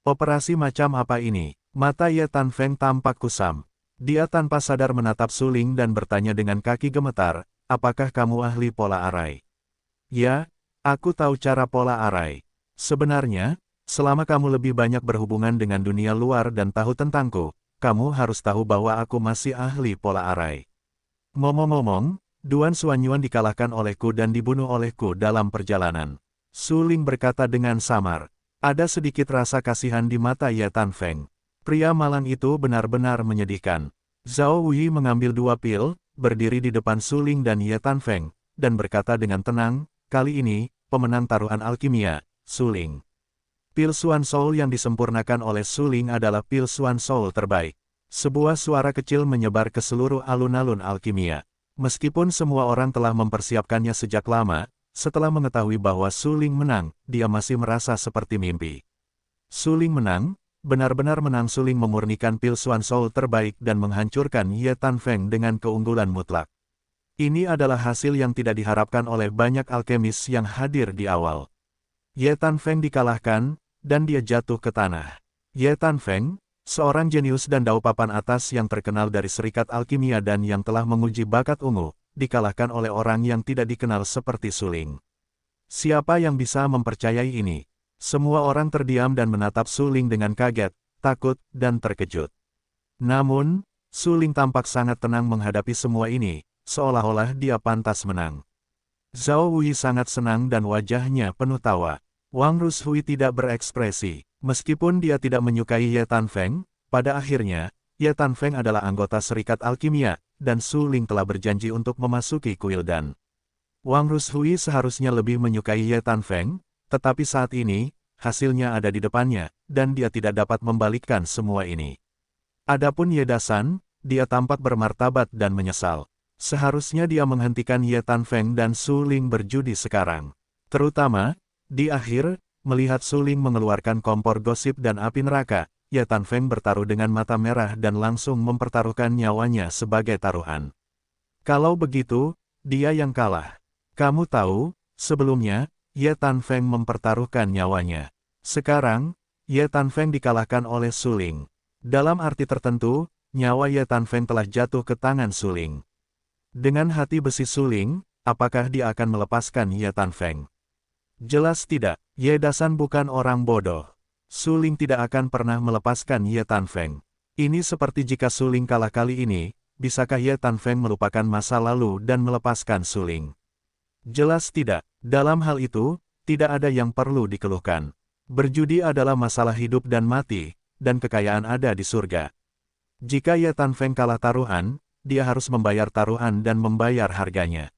Operasi macam apa ini? Mata Ye Tanfeng tampak kusam. Dia tanpa sadar menatap Su Ling dan bertanya dengan kaki gemetar, apakah kamu ahli pola arai? Ya, aku tahu cara pola arai. Sebenarnya, selama kamu lebih banyak berhubungan dengan dunia luar dan tahu tentangku, kamu harus tahu bahwa aku masih ahli pola arai. Ngomong-ngomong, Duan Xuanyuan dikalahkan olehku dan dibunuh olehku dalam perjalanan. Su Ling berkata dengan samar. Ada sedikit rasa kasihan di mata Ye Tanfeng. Pria malang itu benar-benar menyedihkan. Zhao Wuyi mengambil 2 pil, berdiri di depan Su Ling dan Ye Tanfeng, dan berkata dengan tenang, kali ini, pemenang taruhan alkimia, Su Ling. Pil Xuan Soul yang disempurnakan oleh Su Ling adalah pil Xuan Soul terbaik. Sebuah suara kecil menyebar ke seluruh alun-alun alkimia. Meskipun semua orang telah mempersiapkannya sejak lama, setelah mengetahui bahwa Su Ling menang, dia masih merasa seperti mimpi. Su Ling menang, benar-benar menang. Su Ling memurnikan pil Xuan Soul terbaik dan menghancurkan Ye Tanfeng dengan keunggulan mutlak. Ini adalah hasil yang tidak diharapkan oleh banyak alkemis yang hadir di awal. Ye Tanfeng dikalahkan, dan dia jatuh ke tanah. Ye Tanfeng, seorang jenius dan dao papan atas yang terkenal dari Serikat Alkimia dan yang telah menguji bakat ungu, dikalahkan oleh orang yang tidak dikenal seperti Su Ling. Siapa yang bisa mempercayai ini? Semua orang terdiam dan menatap Su Ling dengan kaget, takut, dan terkejut. Namun, Su Ling tampak sangat tenang menghadapi semua ini, seolah-olah dia pantas menang. Zhao Wei sangat senang dan wajahnya penuh tawa. Wang Rushui tidak berekspresi. Meskipun dia tidak menyukai Ye Tanfeng, pada akhirnya, Ye Tanfeng adalah anggota Serikat Alkimia, dan Su Ling telah berjanji untuk memasuki kuil dan Wang Rushui seharusnya lebih menyukai Ye Tanfeng, tetapi saat ini, hasilnya ada di depannya, dan dia tidak dapat membalikkan semua ini. Adapun Ye Dasan, dia tampak bermartabat dan menyesal. Seharusnya dia menghentikan Ye Tanfeng dan Su Ling berjudi sekarang. Terutama, di akhir, melihat Su Ling mengeluarkan kompor gosip dan api neraka, Ye Tanfeng bertaruh dengan mata merah dan langsung mempertaruhkan nyawanya sebagai taruhan. Kalau begitu, dia yang kalah. Kamu tahu, sebelumnya, Ye Tanfeng mempertaruhkan nyawanya. Sekarang, Ye Tanfeng dikalahkan oleh Su Ling. Dalam arti tertentu, nyawa Ye Tanfeng telah jatuh ke tangan Su Ling. Dengan hati besi Su Ling, apakah dia akan melepaskan Ye Tanfeng? Jelas tidak, Ye Dasan bukan orang bodoh. Su Ling tidak akan pernah melepaskan Ye Tanfeng. Ini seperti jika Su Ling kalah kali ini, bisakah Ye Tanfeng melupakan masa lalu dan melepaskan Su Ling? Jelas tidak, dalam hal itu, tidak ada yang perlu dikeluhkan. Berjudi adalah masalah hidup dan mati, dan kekayaan ada di surga. Jika Ye Tanfeng kalah taruhan, dia harus membayar taruhan dan membayar harganya.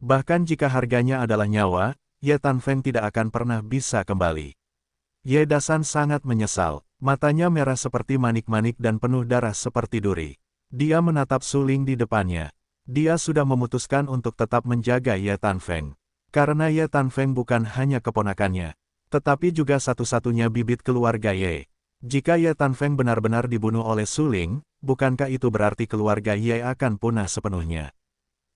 Bahkan jika harganya adalah nyawa, Ye Tanfeng tidak akan pernah bisa kembali. Ye Dasan sangat menyesal, matanya merah seperti manik-manik dan penuh darah seperti duri. Dia menatap Su Ling di depannya. Dia sudah memutuskan untuk tetap menjaga Ye Tanfeng. Karena Ye Tanfeng bukan hanya keponakannya, tetapi juga satu-satunya bibit keluarga Ye. Jika Ye Tanfeng benar-benar dibunuh oleh Su Ling, bukankah itu berarti keluarga Ye akan punah sepenuhnya?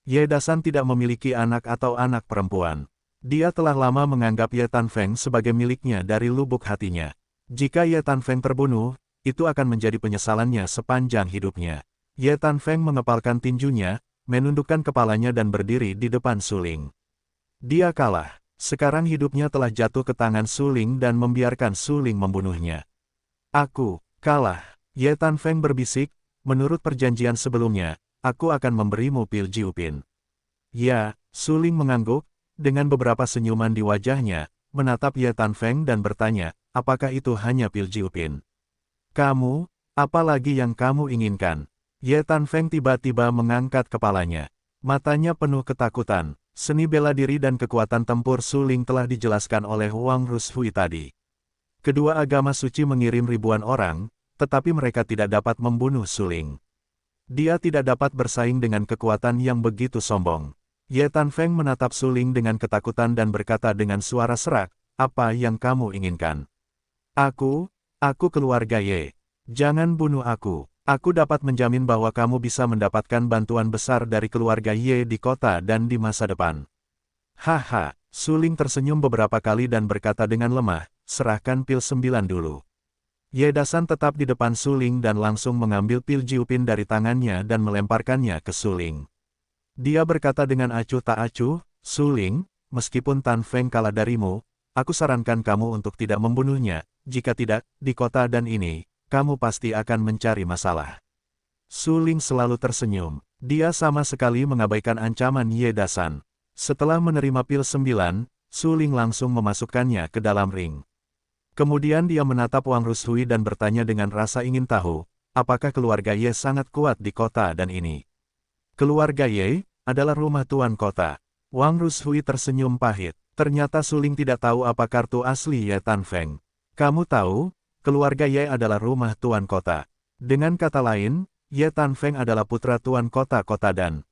Ye Dasan tidak memiliki anak atau anak perempuan. Dia telah lama menganggap Ye Tanfeng sebagai miliknya dari lubuk hatinya. Jika Ye Tanfeng terbunuh, itu akan menjadi penyesalannya sepanjang hidupnya. Ye Tanfeng mengepalkan tinjunya, menundukkan kepalanya dan berdiri di depan Su Ling. Dia kalah. Sekarang hidupnya telah jatuh ke tangan Su Ling dan membiarkan Su Ling membunuhnya. Aku kalah. Ye Tanfeng berbisik, menurut perjanjian sebelumnya, aku akan memberimu pil Jiupin. Ya, Su Ling mengangguk, dengan beberapa senyuman di wajahnya, menatap Ye Tanfeng dan bertanya, apakah itu hanya pil Jiupin? Kamu, apa lagi yang kamu inginkan? Ye Tanfeng tiba-tiba mengangkat kepalanya. Matanya penuh ketakutan. Seni bela diri dan kekuatan tempur Su Ling telah dijelaskan oleh Wang Rushui tadi. Kedua agama suci mengirim ribuan orang, tetapi mereka tidak dapat membunuh Su Ling. Dia tidak dapat bersaing dengan kekuatan yang begitu sombong. Ye Tanfeng menatap Su Ling dengan ketakutan dan berkata dengan suara serak, apa yang kamu inginkan? Aku keluarga Ye. Jangan bunuh aku. Aku dapat menjamin bahwa kamu bisa mendapatkan bantuan besar dari keluarga Ye di kota dan di masa depan. Haha, Su Ling tersenyum beberapa kali dan berkata dengan lemah, serahkan pil 9 dulu. Ye Dasan tetap di depan Su Ling dan langsung mengambil pil Jiupin dari tangannya dan melemparkannya ke Su Ling. Dia berkata dengan acuh tak acuh, Su Ling, meskipun Tan Feng kalah darimu, aku sarankan kamu untuk tidak membunuhnya, jika tidak, di kota dan ini, kamu pasti akan mencari masalah. Su Ling selalu tersenyum. Dia sama sekali mengabaikan ancaman Ye Dasan. Setelah menerima pil 9, Su Ling langsung memasukkannya ke dalam ring. Kemudian dia menatap Wang Rushui dan bertanya dengan rasa ingin tahu, apakah keluarga Ye sangat kuat di kota dan ini. Keluarga Ye adalah rumah tuan kota. Wang Rushui tersenyum pahit. Ternyata Su Ling tidak tahu apa kartu asli Ye Tanfeng. Kamu tahu, keluarga Ye adalah rumah tuan kota. Dengan kata lain, Ye Tanfeng adalah putra tuan kota-kota dan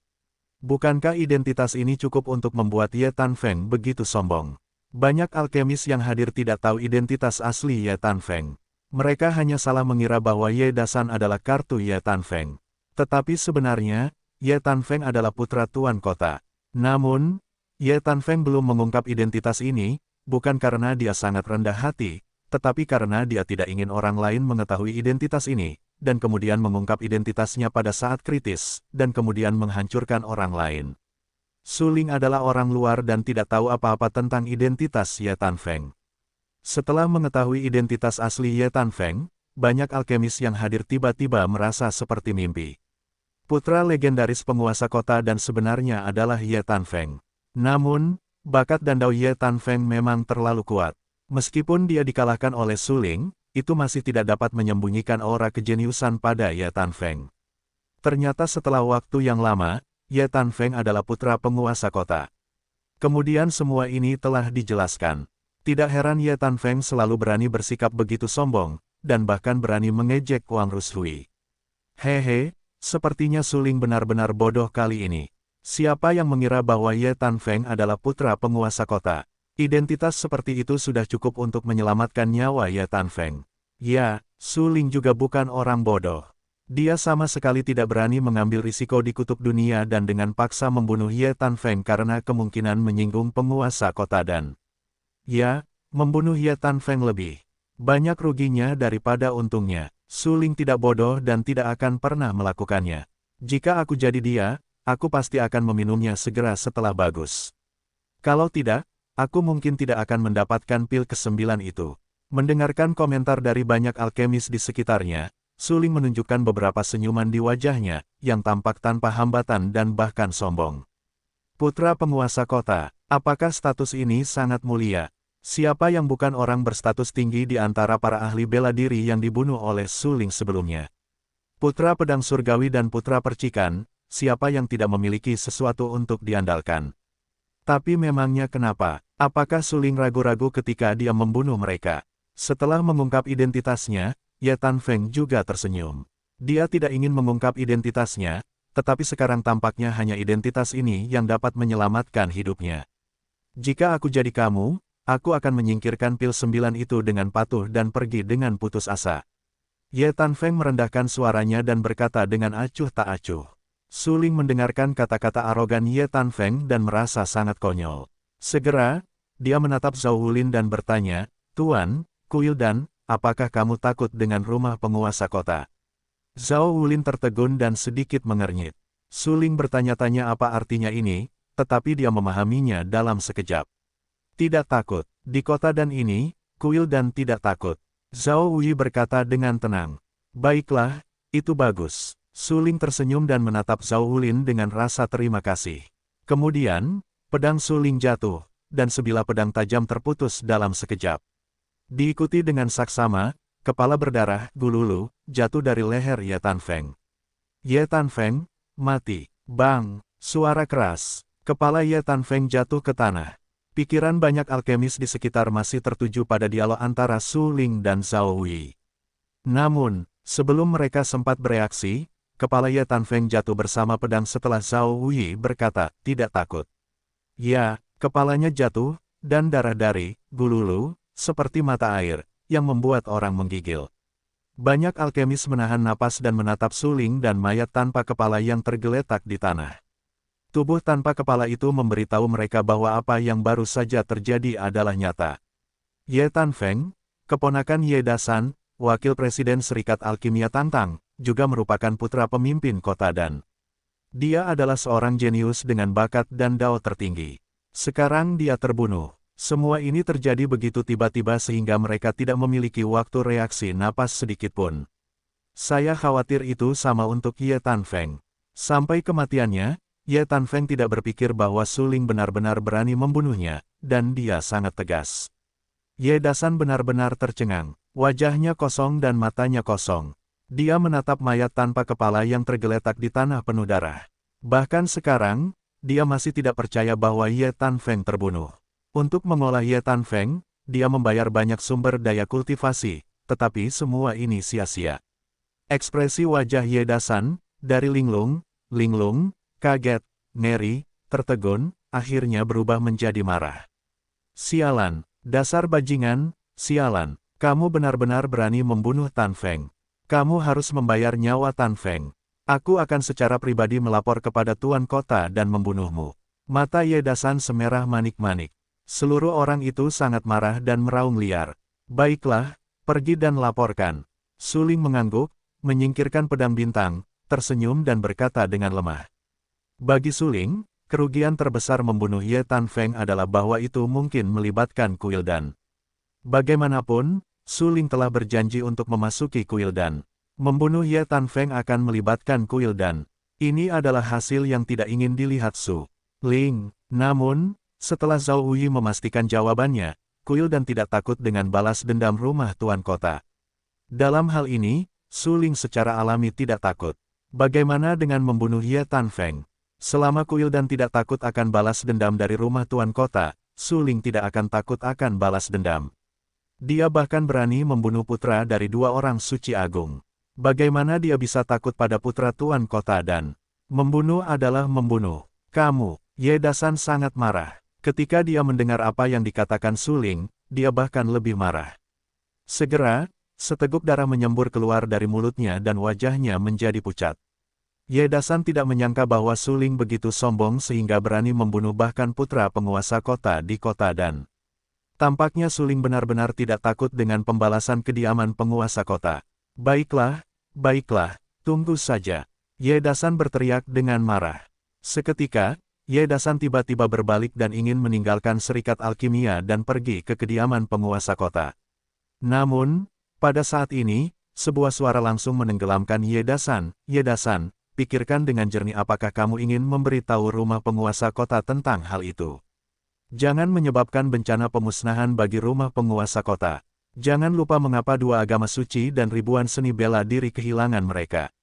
bukankah identitas ini cukup untuk membuat Ye Tanfeng begitu sombong? Banyak alkemis yang hadir tidak tahu identitas asli Ye Tanfeng. Mereka hanya salah mengira bahwa Ye Dasan adalah kartu Ye Tanfeng. Tetapi sebenarnya, Ye Tanfeng adalah putra tuan kota. Namun, Ye Tanfeng belum mengungkap identitas ini, bukan karena dia sangat rendah hati, tetapi karena dia tidak ingin orang lain mengetahui identitas ini, dan kemudian mengungkap identitasnya pada saat kritis, dan kemudian menghancurkan orang lain. Su Ling adalah orang luar dan tidak tahu apa-apa tentang identitas Ye Tanfeng. Setelah mengetahui identitas asli Ye Tanfeng, banyak alkemis yang hadir tiba-tiba merasa seperti mimpi. Putra legendaris penguasa kota dan sebenarnya adalah Ye Tanfeng. Namun, bakat dan dao Ye Tanfeng memang terlalu kuat. Meskipun dia dikalahkan oleh Su Ling, itu masih tidak dapat menyembunyikan aura kejeniusan pada Ye Tanfeng. Ternyata setelah waktu yang lama, Ye Tanfeng adalah putra penguasa kota. Kemudian semua ini telah dijelaskan. Tidak heran Ye Tanfeng selalu berani bersikap begitu sombong, dan bahkan berani mengejek Wang Rushui. Hehe, sepertinya Su Ling benar-benar bodoh kali ini. Siapa yang mengira bahwa Ye Tanfeng adalah putra penguasa kota? Identitas seperti itu sudah cukup untuk menyelamatkan nyawa Ye Tanfeng. Ya, Su Ling juga bukan orang bodoh. Dia sama sekali tidak berani mengambil risiko di kutub dunia dan dengan paksa membunuh Ye Tanfeng karena kemungkinan menyinggung penguasa kota dan... Ya, membunuh Ye Tanfeng lebih banyak ruginya daripada untungnya. Su Ling tidak bodoh dan tidak akan pernah melakukannya. Jika aku jadi dia, aku pasti akan meminumnya segera setelah bagus. Kalau tidak, aku mungkin tidak akan mendapatkan pil ke-9 itu. Mendengarkan komentar dari banyak alkemis di sekitarnya, Su Ling menunjukkan beberapa senyuman di wajahnya, yang tampak tanpa hambatan dan bahkan sombong. Putra penguasa kota, apakah status ini sangat mulia? Siapa yang bukan orang berstatus tinggi di antara para ahli bela diri yang dibunuh oleh Su Ling sebelumnya? Putra pedang surgawi dan putra percikan, siapa yang tidak memiliki sesuatu untuk diandalkan? Tapi memangnya kenapa? Apakah Su Ling ragu-ragu ketika dia membunuh mereka? Setelah mengungkap identitasnya, Ye Tanfeng juga tersenyum. Dia tidak ingin mengungkap identitasnya, tetapi sekarang tampaknya hanya identitas ini yang dapat menyelamatkan hidupnya. Jika aku jadi kamu, aku akan menyingkirkan pil 9 itu dengan patuh dan pergi dengan putus asa. Ye Tanfeng merendahkan suaranya dan berkata dengan acuh tak acuh. Su Ling mendengarkan kata-kata arogan Ye Tanfeng dan merasa sangat konyol. Segera, dia menatap Zhao Wulin dan bertanya, "Tuan, Kuil dan, apakah kamu takut dengan rumah penguasa kota?" Zhao Wulin tertegun dan sedikit mengernyit. Su Ling bertanya-tanya apa artinya ini, tetapi dia memahaminya dalam sekejap. Tidak takut, di kota dan ini, Kuil dan tidak takut. Zhao Wui berkata dengan tenang. Baiklah, itu bagus. Su Ling tersenyum dan menatap Zhao Wulin dengan rasa terima kasih. Kemudian, pedang Su Ling jatuh, dan sebilah pedang tajam terputus dalam sekejap. Diikuti dengan saksama, kepala berdarah, gululu, jatuh dari leher Ye Tanfeng. Ye Tanfeng, mati. Bang, suara keras. Kepala Ye Tanfeng jatuh ke tanah. Pikiran banyak alkemis di sekitar masih tertuju pada dialog antara Su Ling dan Zhao Wei. Namun, sebelum mereka sempat bereaksi, kepala Ye Tanfeng jatuh bersama pedang setelah Zhao Wei berkata, tidak takut. Ya, kepalanya jatuh, dan darah dari, gululu, seperti mata air, yang membuat orang menggigil. Banyak alkemis menahan napas dan menatap Su Ling dan mayat tanpa kepala yang tergeletak di tanah. Tubuh tanpa kepala itu memberitahu mereka bahwa apa yang baru saja terjadi adalah nyata. Ye Tanfeng, keponakan Ye Dasan, wakil presiden Serikat Alkimia Tantang, juga merupakan putra pemimpin kota dan dia adalah seorang jenius dengan bakat dan dao tertinggi. Sekarang dia terbunuh. Semua ini terjadi begitu tiba-tiba sehingga mereka tidak memiliki waktu reaksi napas sedikit pun. Saya khawatir itu sama untuk Ye Tanfeng. Sampai kematiannya, Ye Tanfeng tidak berpikir bahwa Su Ling benar-benar berani membunuhnya, dan dia sangat tegas. Ye Dasan benar-benar tercengang. Wajahnya kosong dan matanya kosong. Dia menatap mayat tanpa kepala yang tergeletak di tanah penuh darah. Bahkan sekarang, dia masih tidak percaya bahwa Ye Tanfeng terbunuh. Untuk mengolah Ye Tanfeng, dia membayar banyak sumber daya kultivasi, tetapi semua ini sia-sia. Ekspresi wajah Ye Dasan, dari linglung, kaget, ngeri, tertegun, akhirnya berubah menjadi marah. Sialan, dasar bajingan, sialan, kamu benar-benar berani membunuh Tanfeng. Kamu harus membayar nyawa Tanfeng. Aku akan secara pribadi melapor kepada Tuan Kota dan membunuhmu. Mata Ye Dasan semerah manik-manik. Seluruh orang itu sangat marah dan meraung liar. Baiklah, pergi dan laporkan. Su Ling mengangguk, menyingkirkan pedang bintang, tersenyum dan berkata dengan lemah. Bagi Su Ling, kerugian terbesar membunuh Ye Tanfeng adalah bahwa itu mungkin melibatkan kuil dan. Bagaimanapun, Su Ling telah berjanji untuk memasuki kuil dan. Membunuh Ye Tanfeng akan melibatkan kuil dan. Ini adalah hasil yang tidak ingin dilihat Su Ling. Namun, setelah Zhao Wuyi memastikan jawabannya, kuil dan tidak takut dengan balas dendam rumah tuan kota. Dalam hal ini, Su Ling secara alami tidak takut. Bagaimana dengan membunuh Ye Tanfeng? Selama kuil dan tidak takut akan balas dendam dari rumah tuan kota, Su Ling tidak akan takut akan balas dendam. Dia bahkan berani membunuh putra dari dua orang suci agung. Bagaimana dia bisa takut pada putra tuan kota dan membunuh adalah membunuh. Kamu, Ye Dasan sangat marah. Ketika dia mendengar apa yang dikatakan Su Ling, dia bahkan lebih marah. Segera, seteguk darah menyembur keluar dari mulutnya dan wajahnya menjadi pucat. Ye Dasan tidak menyangka bahwa Su Ling begitu sombong sehingga berani membunuh bahkan putra penguasa kota di kota dan. Tampaknya Su Ling benar-benar tidak takut dengan pembalasan kediaman penguasa kota. Baiklah, baiklah, tunggu saja. Ye Dasan berteriak dengan marah. Seketika, Ye Dasan tiba-tiba berbalik dan ingin meninggalkan serikat alkimia dan pergi ke kediaman penguasa kota. Namun, pada saat ini, sebuah suara langsung menenggelamkan Ye Dasan. Ye Dasan, pikirkan dengan jernih apakah kamu ingin memberitahu rumah penguasa kota tentang hal itu. Jangan menyebabkan bencana pemusnahan bagi rumah penguasa kota. Jangan lupa mengapa dua agama suci dan ribuan seni bela diri kehilangan mereka.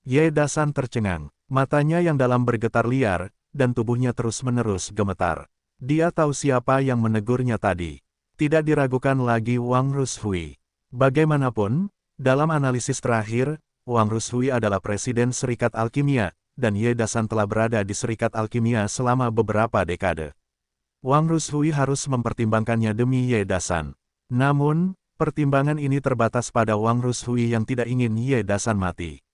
Ye Dasan tercengang, matanya yang dalam bergetar liar, dan tubuhnya terus-menerus gemetar. Dia tahu siapa yang menegurnya tadi. Tidak diragukan lagi Wang Rushui. Bagaimanapun, dalam analisis terakhir, Wang Rushui adalah presiden Serikat Alkimia, dan Ye Dasan telah berada di Serikat Alkimia selama beberapa dekade. Wang Rushui harus mempertimbangkannya demi Ye Dasan. Namun, pertimbangan ini terbatas pada Wang Rushui yang tidak ingin Ye Dasan mati.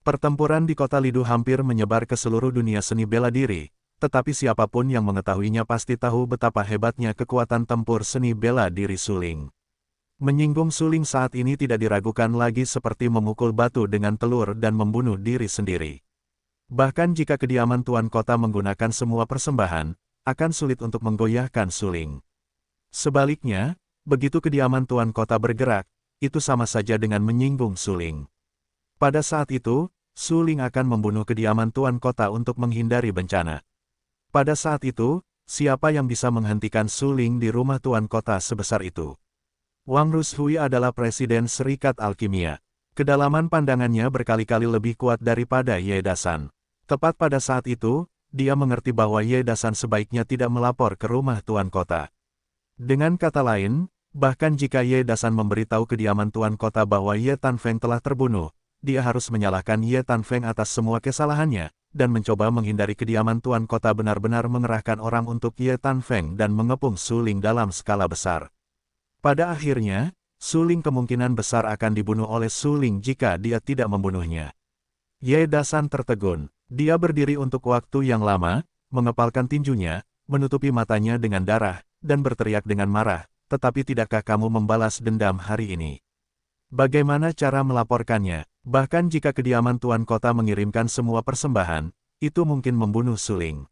Pertempuran di kota Lidu hampir menyebar ke seluruh dunia seni bela diri, tetapi siapapun yang mengetahuinya pasti tahu betapa hebatnya kekuatan tempur seni bela diri Su Ling. Menyinggung Su Ling saat ini tidak diragukan lagi seperti memukul batu dengan telur dan membunuh diri sendiri. Bahkan jika kediaman tuan kota menggunakan semua persembahan, akan sulit untuk menggoyahkan Su Ling. Sebaliknya, begitu kediaman tuan kota bergerak, itu sama saja dengan menyinggung Su Ling. Pada saat itu, Su Ling akan membunuh kediaman tuan kota untuk menghindari bencana. Pada saat itu, siapa yang bisa menghentikan Su Ling di rumah tuan kota sebesar itu? Wang Rushui adalah presiden Serikat Alkimia. Kedalaman pandangannya berkali-kali lebih kuat daripada Ye Dasan. Tepat pada saat itu, dia mengerti bahwa Ye Dasan sebaiknya tidak melapor ke rumah tuan kota. Dengan kata lain, bahkan jika Ye Dasan memberitahu kediaman tuan kota bahwa Ye Tanfeng telah terbunuh, dia harus menyalahkan Ye Tanfeng atas semua kesalahannya, dan mencoba menghindari kediaman tuan kota benar-benar mengerahkan orang untuk Ye Tanfeng dan mengepung Su Ling dalam skala besar. Pada akhirnya, Su Ling kemungkinan besar akan dibunuh oleh Su Ling jika dia tidak membunuhnya. Ye Dasan tertegun. Dia berdiri untuk waktu yang lama, mengepalkan tinjunya, menutupi matanya dengan darah, dan berteriak dengan marah, tetapi tidakkah kamu membalas dendam hari ini? Bagaimana cara melaporkannya? Bahkan jika kediaman tuan kota mengirimkan semua persembahan, itu mungkin membunuh Su Ling.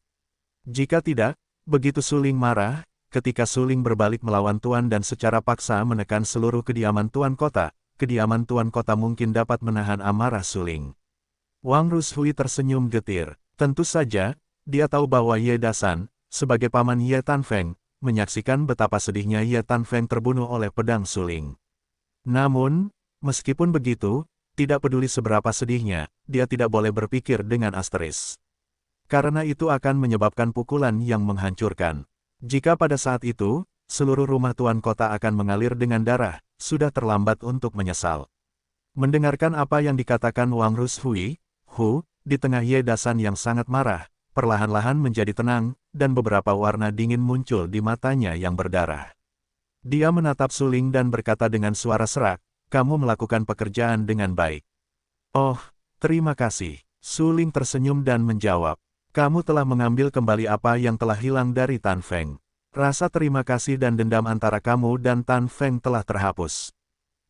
Jika tidak, begitu Su Ling marah, ketika Su Ling berbalik melawan tuan dan secara paksa menekan seluruh kediaman tuan kota mungkin dapat menahan amarah Su Ling. Wang Rushui tersenyum getir. Tentu saja, dia tahu bahwa Ye Dasan, sebagai paman Ye Tanfeng, menyaksikan betapa sedihnya Ye Tanfeng terbunuh oleh pedang Su Ling. Namun, meskipun begitu, tidak peduli seberapa sedihnya, dia tidak boleh berpikir dengan asteris. Karena itu akan menyebabkan pukulan yang menghancurkan. Jika pada saat itu, seluruh rumah tuan kota akan mengalir dengan darah, sudah terlambat untuk menyesal. Mendengarkan apa yang dikatakan Wang Rushui, di tengah Ye Dasan yang sangat marah, perlahan-lahan menjadi tenang, dan beberapa warna dingin muncul di matanya yang berdarah. Dia menatap Su Ling dan berkata dengan suara serak, kamu melakukan pekerjaan dengan baik. Oh, terima kasih. Su Ling tersenyum dan menjawab, kamu telah mengambil kembali apa yang telah hilang dari Tanfeng. Rasa terima kasih dan dendam antara kamu dan Tan Feng telah terhapus.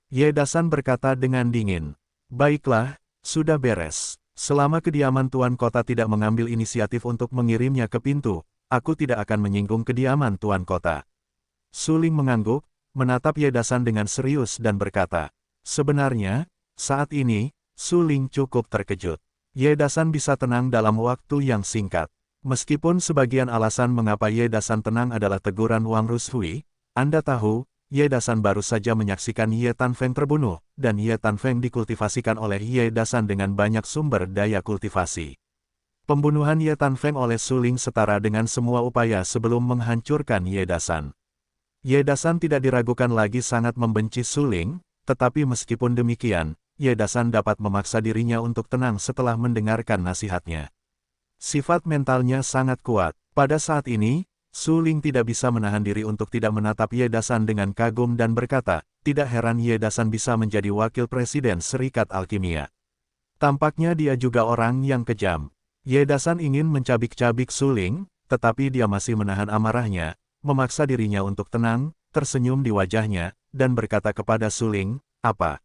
Ye Dasan berkata dengan dingin. Baiklah, sudah beres. Selama kediaman Tuan Kota tidak mengambil inisiatif untuk mengirimnya ke pintu, aku tidak akan menyinggung kediaman Tuan Kota. Su Ling mengangguk, menatap Ye Dasan dengan serius dan berkata, sebenarnya, saat ini, Su Ling cukup terkejut. Ye Dasan bisa tenang dalam waktu yang singkat. Meskipun sebagian alasan mengapa Ye Dasan tenang adalah teguran Wang Rushui, Anda tahu, Ye Dasan baru saja menyaksikan Ye Tan Feng terbunuh, dan Ye Tan Feng dikultivasikan oleh Ye Dasan dengan banyak sumber daya kultivasi. Pembunuhan Ye Tan Feng oleh Su Ling setara dengan semua upaya sebelum menghancurkan Ye Dasan. Ye Dasan tidak diragukan lagi sangat membenci Su Ling, tetapi meskipun demikian, Ye Dasan dapat memaksa dirinya untuk tenang setelah mendengarkan nasihatnya. Sifat mentalnya sangat kuat. Pada saat ini, Su Ling tidak bisa menahan diri untuk tidak menatap Ye Dasan dengan kagum dan berkata, tidak heran Ye Dasan bisa menjadi wakil presiden Serikat Alkimia. Tampaknya dia juga orang yang kejam. Ye Dasan ingin mencabik-cabik Su Ling, tetapi dia masih menahan amarahnya, memaksa dirinya untuk tenang, tersenyum di wajahnya, dan berkata kepada Su Ling, apa?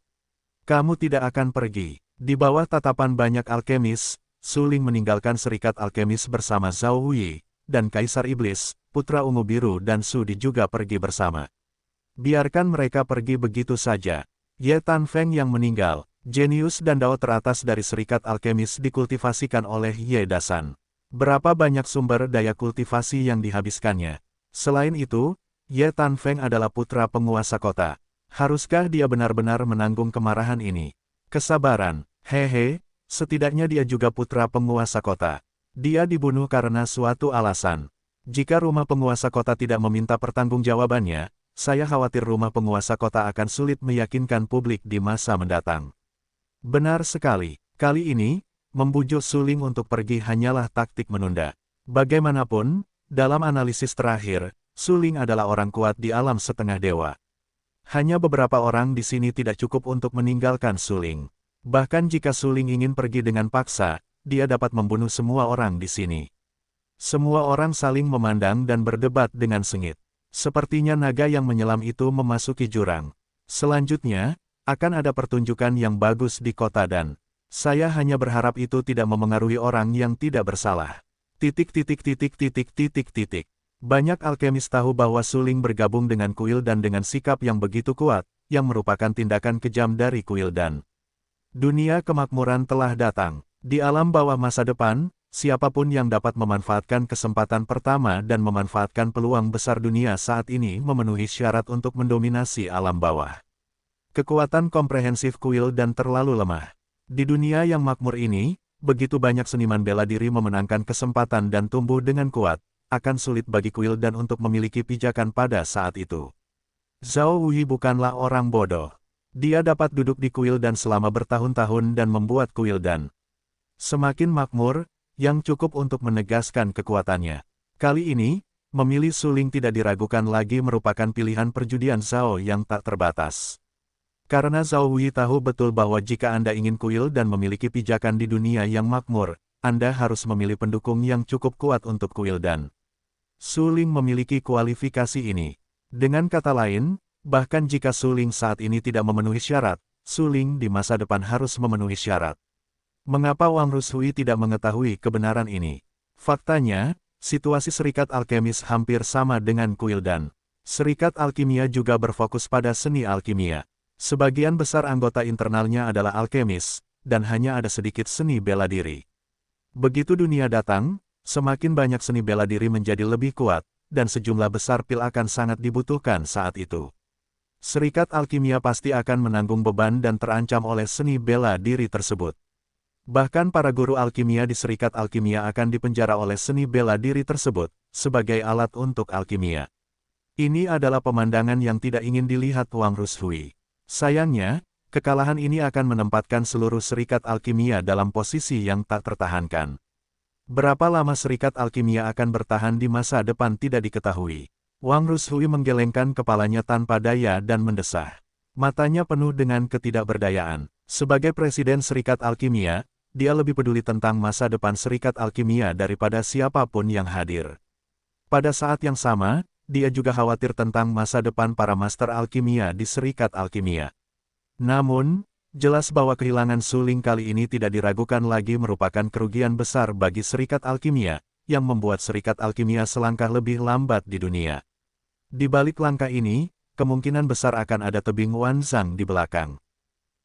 Kamu tidak akan pergi. Di bawah tatapan banyak alkemis, Su Ling meninggalkan Serikat Alkemis bersama Zhao Wuyi, dan Kaisar Iblis, Putra Ungu Biru dan Su Di juga pergi bersama. Biarkan mereka pergi begitu saja. Ye Tan Feng yang meninggal, jenius dan dao teratas dari Serikat Alkemis dikultivasikan oleh Ye Dasan. Berapa banyak sumber daya kultivasi yang dihabiskannya. Selain itu, Ye Tan Feng adalah putra penguasa kota. Haruskah dia benar-benar menanggung kemarahan ini? Kesabaran, hehe. Setidaknya dia juga putra penguasa kota. Dia dibunuh karena suatu alasan. Jika rumah penguasa kota tidak meminta pertanggungjawabannya, saya khawatir rumah penguasa kota akan sulit meyakinkan publik di masa mendatang. Benar sekali. Kali ini, membujuk Su Ling untuk pergi hanyalah taktik menunda. Bagaimanapun, dalam analisis terakhir, Su Ling adalah orang kuat di alam setengah dewa. Hanya beberapa orang di sini tidak cukup untuk meninggalkan Su Ling. Bahkan jika Su Ling ingin pergi dengan paksa, dia dapat membunuh semua orang di sini. Semua orang saling memandang dan berdebat dengan sengit. Sepertinya naga yang menyelam itu memasuki jurang. Selanjutnya, akan ada pertunjukan yang bagus di kota dan saya hanya berharap itu tidak memengaruhi orang yang tidak bersalah. Banyak alkemis tahu bahwa Su Ling bergabung dengan kuil dan dengan sikap yang begitu kuat, yang merupakan tindakan kejam dari kuil dan dunia kemakmuran telah datang. Di alam bawah masa depan, siapapun yang dapat memanfaatkan kesempatan pertama dan memanfaatkan peluang besar dunia saat ini memenuhi syarat untuk mendominasi alam bawah. Kekuatan komprehensif kuil dan terlalu lemah. Di dunia yang makmur ini, begitu banyak seniman bela diri memenangkan kesempatan dan tumbuh dengan kuat, akan sulit bagi kuil dan untuk memiliki pijakan pada saat itu. Zhao Wuyi bukanlah orang bodoh. Dia dapat duduk di kuil dan selama bertahun-tahun dan membuat kuil dan semakin makmur, yang cukup untuk menegaskan kekuatannya. Kali ini, memilih Su Ling tidak diragukan lagi merupakan pilihan perjudian Zhao yang tak terbatas. Karena Zhao Wuyi tahu betul bahwa jika Anda ingin kuil dan memiliki pijakan di dunia yang makmur, Anda harus memilih pendukung yang cukup kuat untuk kuil dan Su Ling memiliki kualifikasi ini. Dengan kata lain, bahkan jika Su Ling saat ini tidak memenuhi syarat, Su Ling di masa depan harus memenuhi syarat. Mengapa Wang Rushui tidak mengetahui kebenaran ini? Faktanya, situasi Serikat Alkemis hampir sama dengan kuil dan Serikat Alkimia juga berfokus pada seni alkimia. Sebagian besar anggota internalnya adalah alkemis, dan hanya ada sedikit seni bela diri. Begitu dunia datang, semakin banyak seni bela diri menjadi lebih kuat, dan sejumlah besar pil akan sangat dibutuhkan saat itu. Serikat Alkimia pasti akan menanggung beban dan terancam oleh seni bela diri tersebut. Bahkan para guru alkimia di Serikat Alkimia akan dipenjara oleh seni bela diri tersebut, sebagai alat untuk alkimia. Ini adalah pemandangan yang tidak ingin dilihat Wang Rushui. Sayangnya, kekalahan ini akan menempatkan seluruh Serikat Alkimia dalam posisi yang tak tertahankan. Berapa lama Serikat Alkimia akan bertahan di masa depan tidak diketahui. Wang Rushui menggelengkan kepalanya tanpa daya dan mendesah. Matanya penuh dengan ketidakberdayaan. Sebagai Presiden Serikat Alkimia, dia lebih peduli tentang masa depan Serikat Alkimia daripada siapapun yang hadir. Pada saat yang sama, dia juga khawatir tentang masa depan para master alkimia di Serikat Alkimia. Namun, jelas bahwa kehilangan suling kali ini tidak diragukan lagi merupakan kerugian besar bagi Serikat Alkimia, yang membuat Serikat Alkimia selangkah lebih lambat di dunia. Di balik langkah ini, kemungkinan besar akan ada tebing Wanzang di belakang.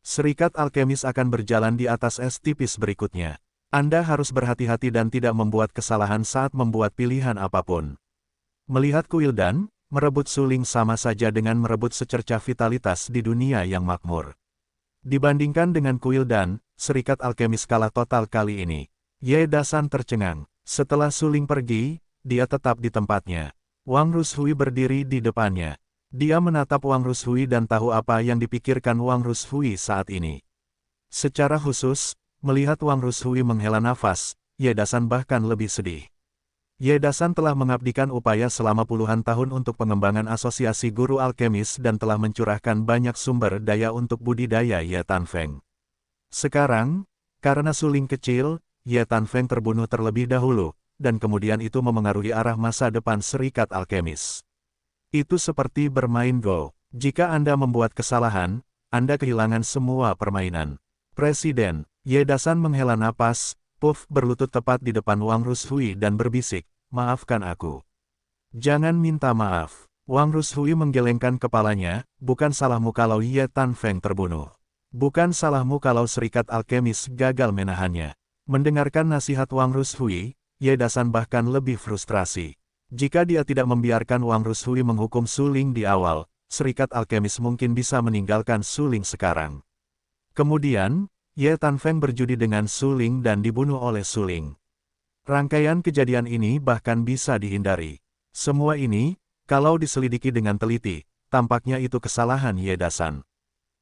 Serikat Alkemis akan berjalan di atas es tipis berikutnya. Anda harus berhati-hati dan tidak membuat kesalahan saat membuat pilihan apapun. Melihat Kuildan, merebut suling sama saja dengan merebut secercah vitalitas di dunia yang makmur. Dibandingkan dengan Kuildan, Serikat Alkemis kalah total kali ini. Ye Dasan tercengang. Setelah suling pergi, dia tetap di tempatnya. Wang Rushui berdiri di depannya. Dia menatap Wang Rushui dan tahu apa yang dipikirkan Wang Rushui saat ini. Secara khusus, melihat Wang Rushui menghela nafas, Ye Dasan bahkan lebih sedih. Ye Dasan telah mengabdikan upaya selama puluhan tahun untuk pengembangan asosiasi guru alkemis dan telah mencurahkan banyak sumber daya untuk budidaya Ye Tanfeng. Sekarang, karena suling kecil, Ye Tanfeng terbunuh terlebih dahulu, dan kemudian itu memengaruhi arah masa depan Serikat Alkemis. Itu seperti bermain Go. Jika Anda membuat kesalahan, Anda kehilangan semua permainan. Presiden, Ye Dasan menghela napas, Puff berlutut tepat di depan Wang Rushui dan berbisik, "Maafkan aku." "Jangan minta maaf." Wang Rushui menggelengkan kepalanya, "Bukan salahmu kalau Ye Tanfeng terbunuh. Bukan salahmu kalau Serikat Alkemis gagal menahannya." Mendengarkan nasihat Wang Rushui, Ye Dasan bahkan lebih frustrasi. Jika dia tidak membiarkan Wang Rushui menghukum suling di awal, Serikat Alkemis mungkin bisa meninggalkan suling sekarang. Kemudian, Ye Tanfeng berjudi dengan suling dan dibunuh oleh suling. Rangkaian kejadian ini bahkan bisa dihindari. Semua ini, kalau diselidiki dengan teliti, tampaknya itu kesalahan Ye Dasan.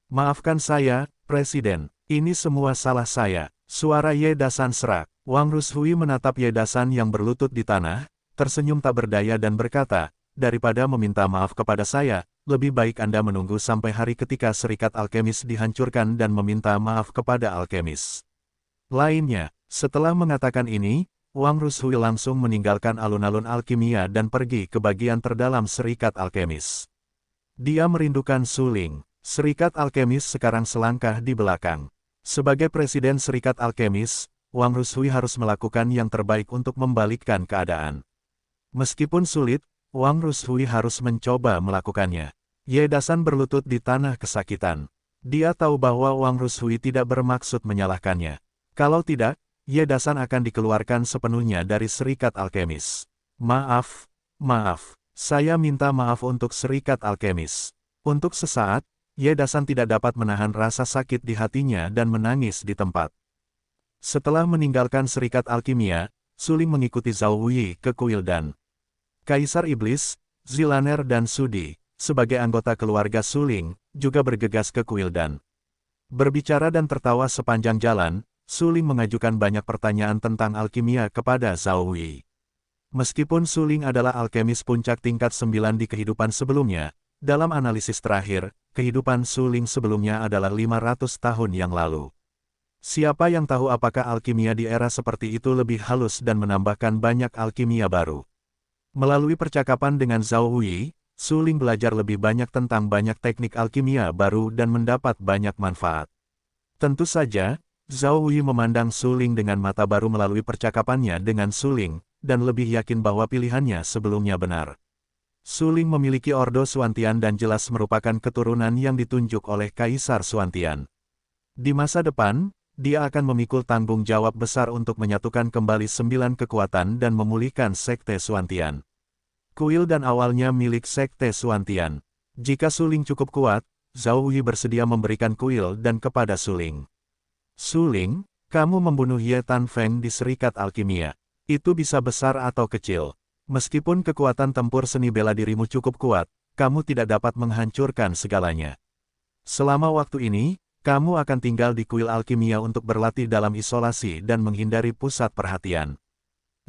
"Maafkan saya, Presiden. Ini semua salah saya." Suara Ye Dasan serak. Wang Rushui menatap Ye Dasan yang berlutut di tanah, tersenyum tak berdaya dan berkata, "Daripada meminta maaf kepada saya, lebih baik Anda menunggu sampai hari ketika Serikat Alkemis dihancurkan dan meminta maaf kepada alkemis lainnya." Setelah mengatakan ini, Wang Rushui langsung meninggalkan alun-alun alkimia dan pergi ke bagian terdalam Serikat Alkemis. Dia merindukan suling. Serikat Alkemis sekarang selangkah di belakang. Sebagai Presiden Serikat Alkemis, Wang Rushui harus melakukan yang terbaik untuk membalikkan keadaan. Meskipun sulit, Wang Rushui harus mencoba melakukannya. Ye Dasan berlutut di tanah kesakitan. Dia tahu bahwa Wang Rushui tidak bermaksud menyalahkannya. Kalau tidak, Ye Dasan akan dikeluarkan sepenuhnya dari Serikat Alkemis. "Maaf, saya minta maaf untuk Serikat Alkemis." Untuk sesaat, Ye Dasan tidak dapat menahan rasa sakit di hatinya dan menangis di tempat. Setelah meninggalkan Serikat Alkimia, suling mengikuti Zhao Wuyi ke Kuildan. Kaisar Iblis, Zilaner dan Sudi, sebagai anggota keluarga suling, juga bergegas ke Kuildan. Berbicara dan tertawa sepanjang jalan, suling mengajukan banyak pertanyaan tentang alkimia kepada Zhao Wuyi. Meskipun suling adalah alkemis puncak tingkat 9 di kehidupan sebelumnya, dalam analisis terakhir, kehidupan suling sebelumnya adalah 500 tahun yang lalu. Siapa yang tahu apakah alkimia di era seperti itu lebih halus dan menambahkan banyak alkimia baru. Melalui percakapan dengan Zhao Wuyi, suling belajar lebih banyak tentang banyak teknik alkimia baru dan mendapat banyak manfaat. Tentu saja, Zhao Wuyi memandang suling dengan mata baru melalui percakapannya dengan suling, dan lebih yakin bahwa pilihannya sebelumnya benar. Suling memiliki Ordo Suantian dan jelas merupakan keturunan yang ditunjuk oleh Kaisar Suantian. Di masa depan, dia akan memikul tanggung jawab besar untuk menyatukan kembali 9 kekuatan dan memulihkan Sekte Suantian. Kuildan awalnya milik Sekte Suantian. Jika suling cukup kuat, Zhao Wuyi bersedia memberikan Kuildan kepada suling. "Suling, kamu membunuh Ye Tanfeng di Serikat Alkimia. Itu bisa besar atau kecil. Meskipun kekuatan tempur seni bela dirimu cukup kuat, kamu tidak dapat menghancurkan segalanya. Selama waktu ini, kamu akan tinggal di kuil alkimia untuk berlatih dalam isolasi dan menghindari pusat perhatian."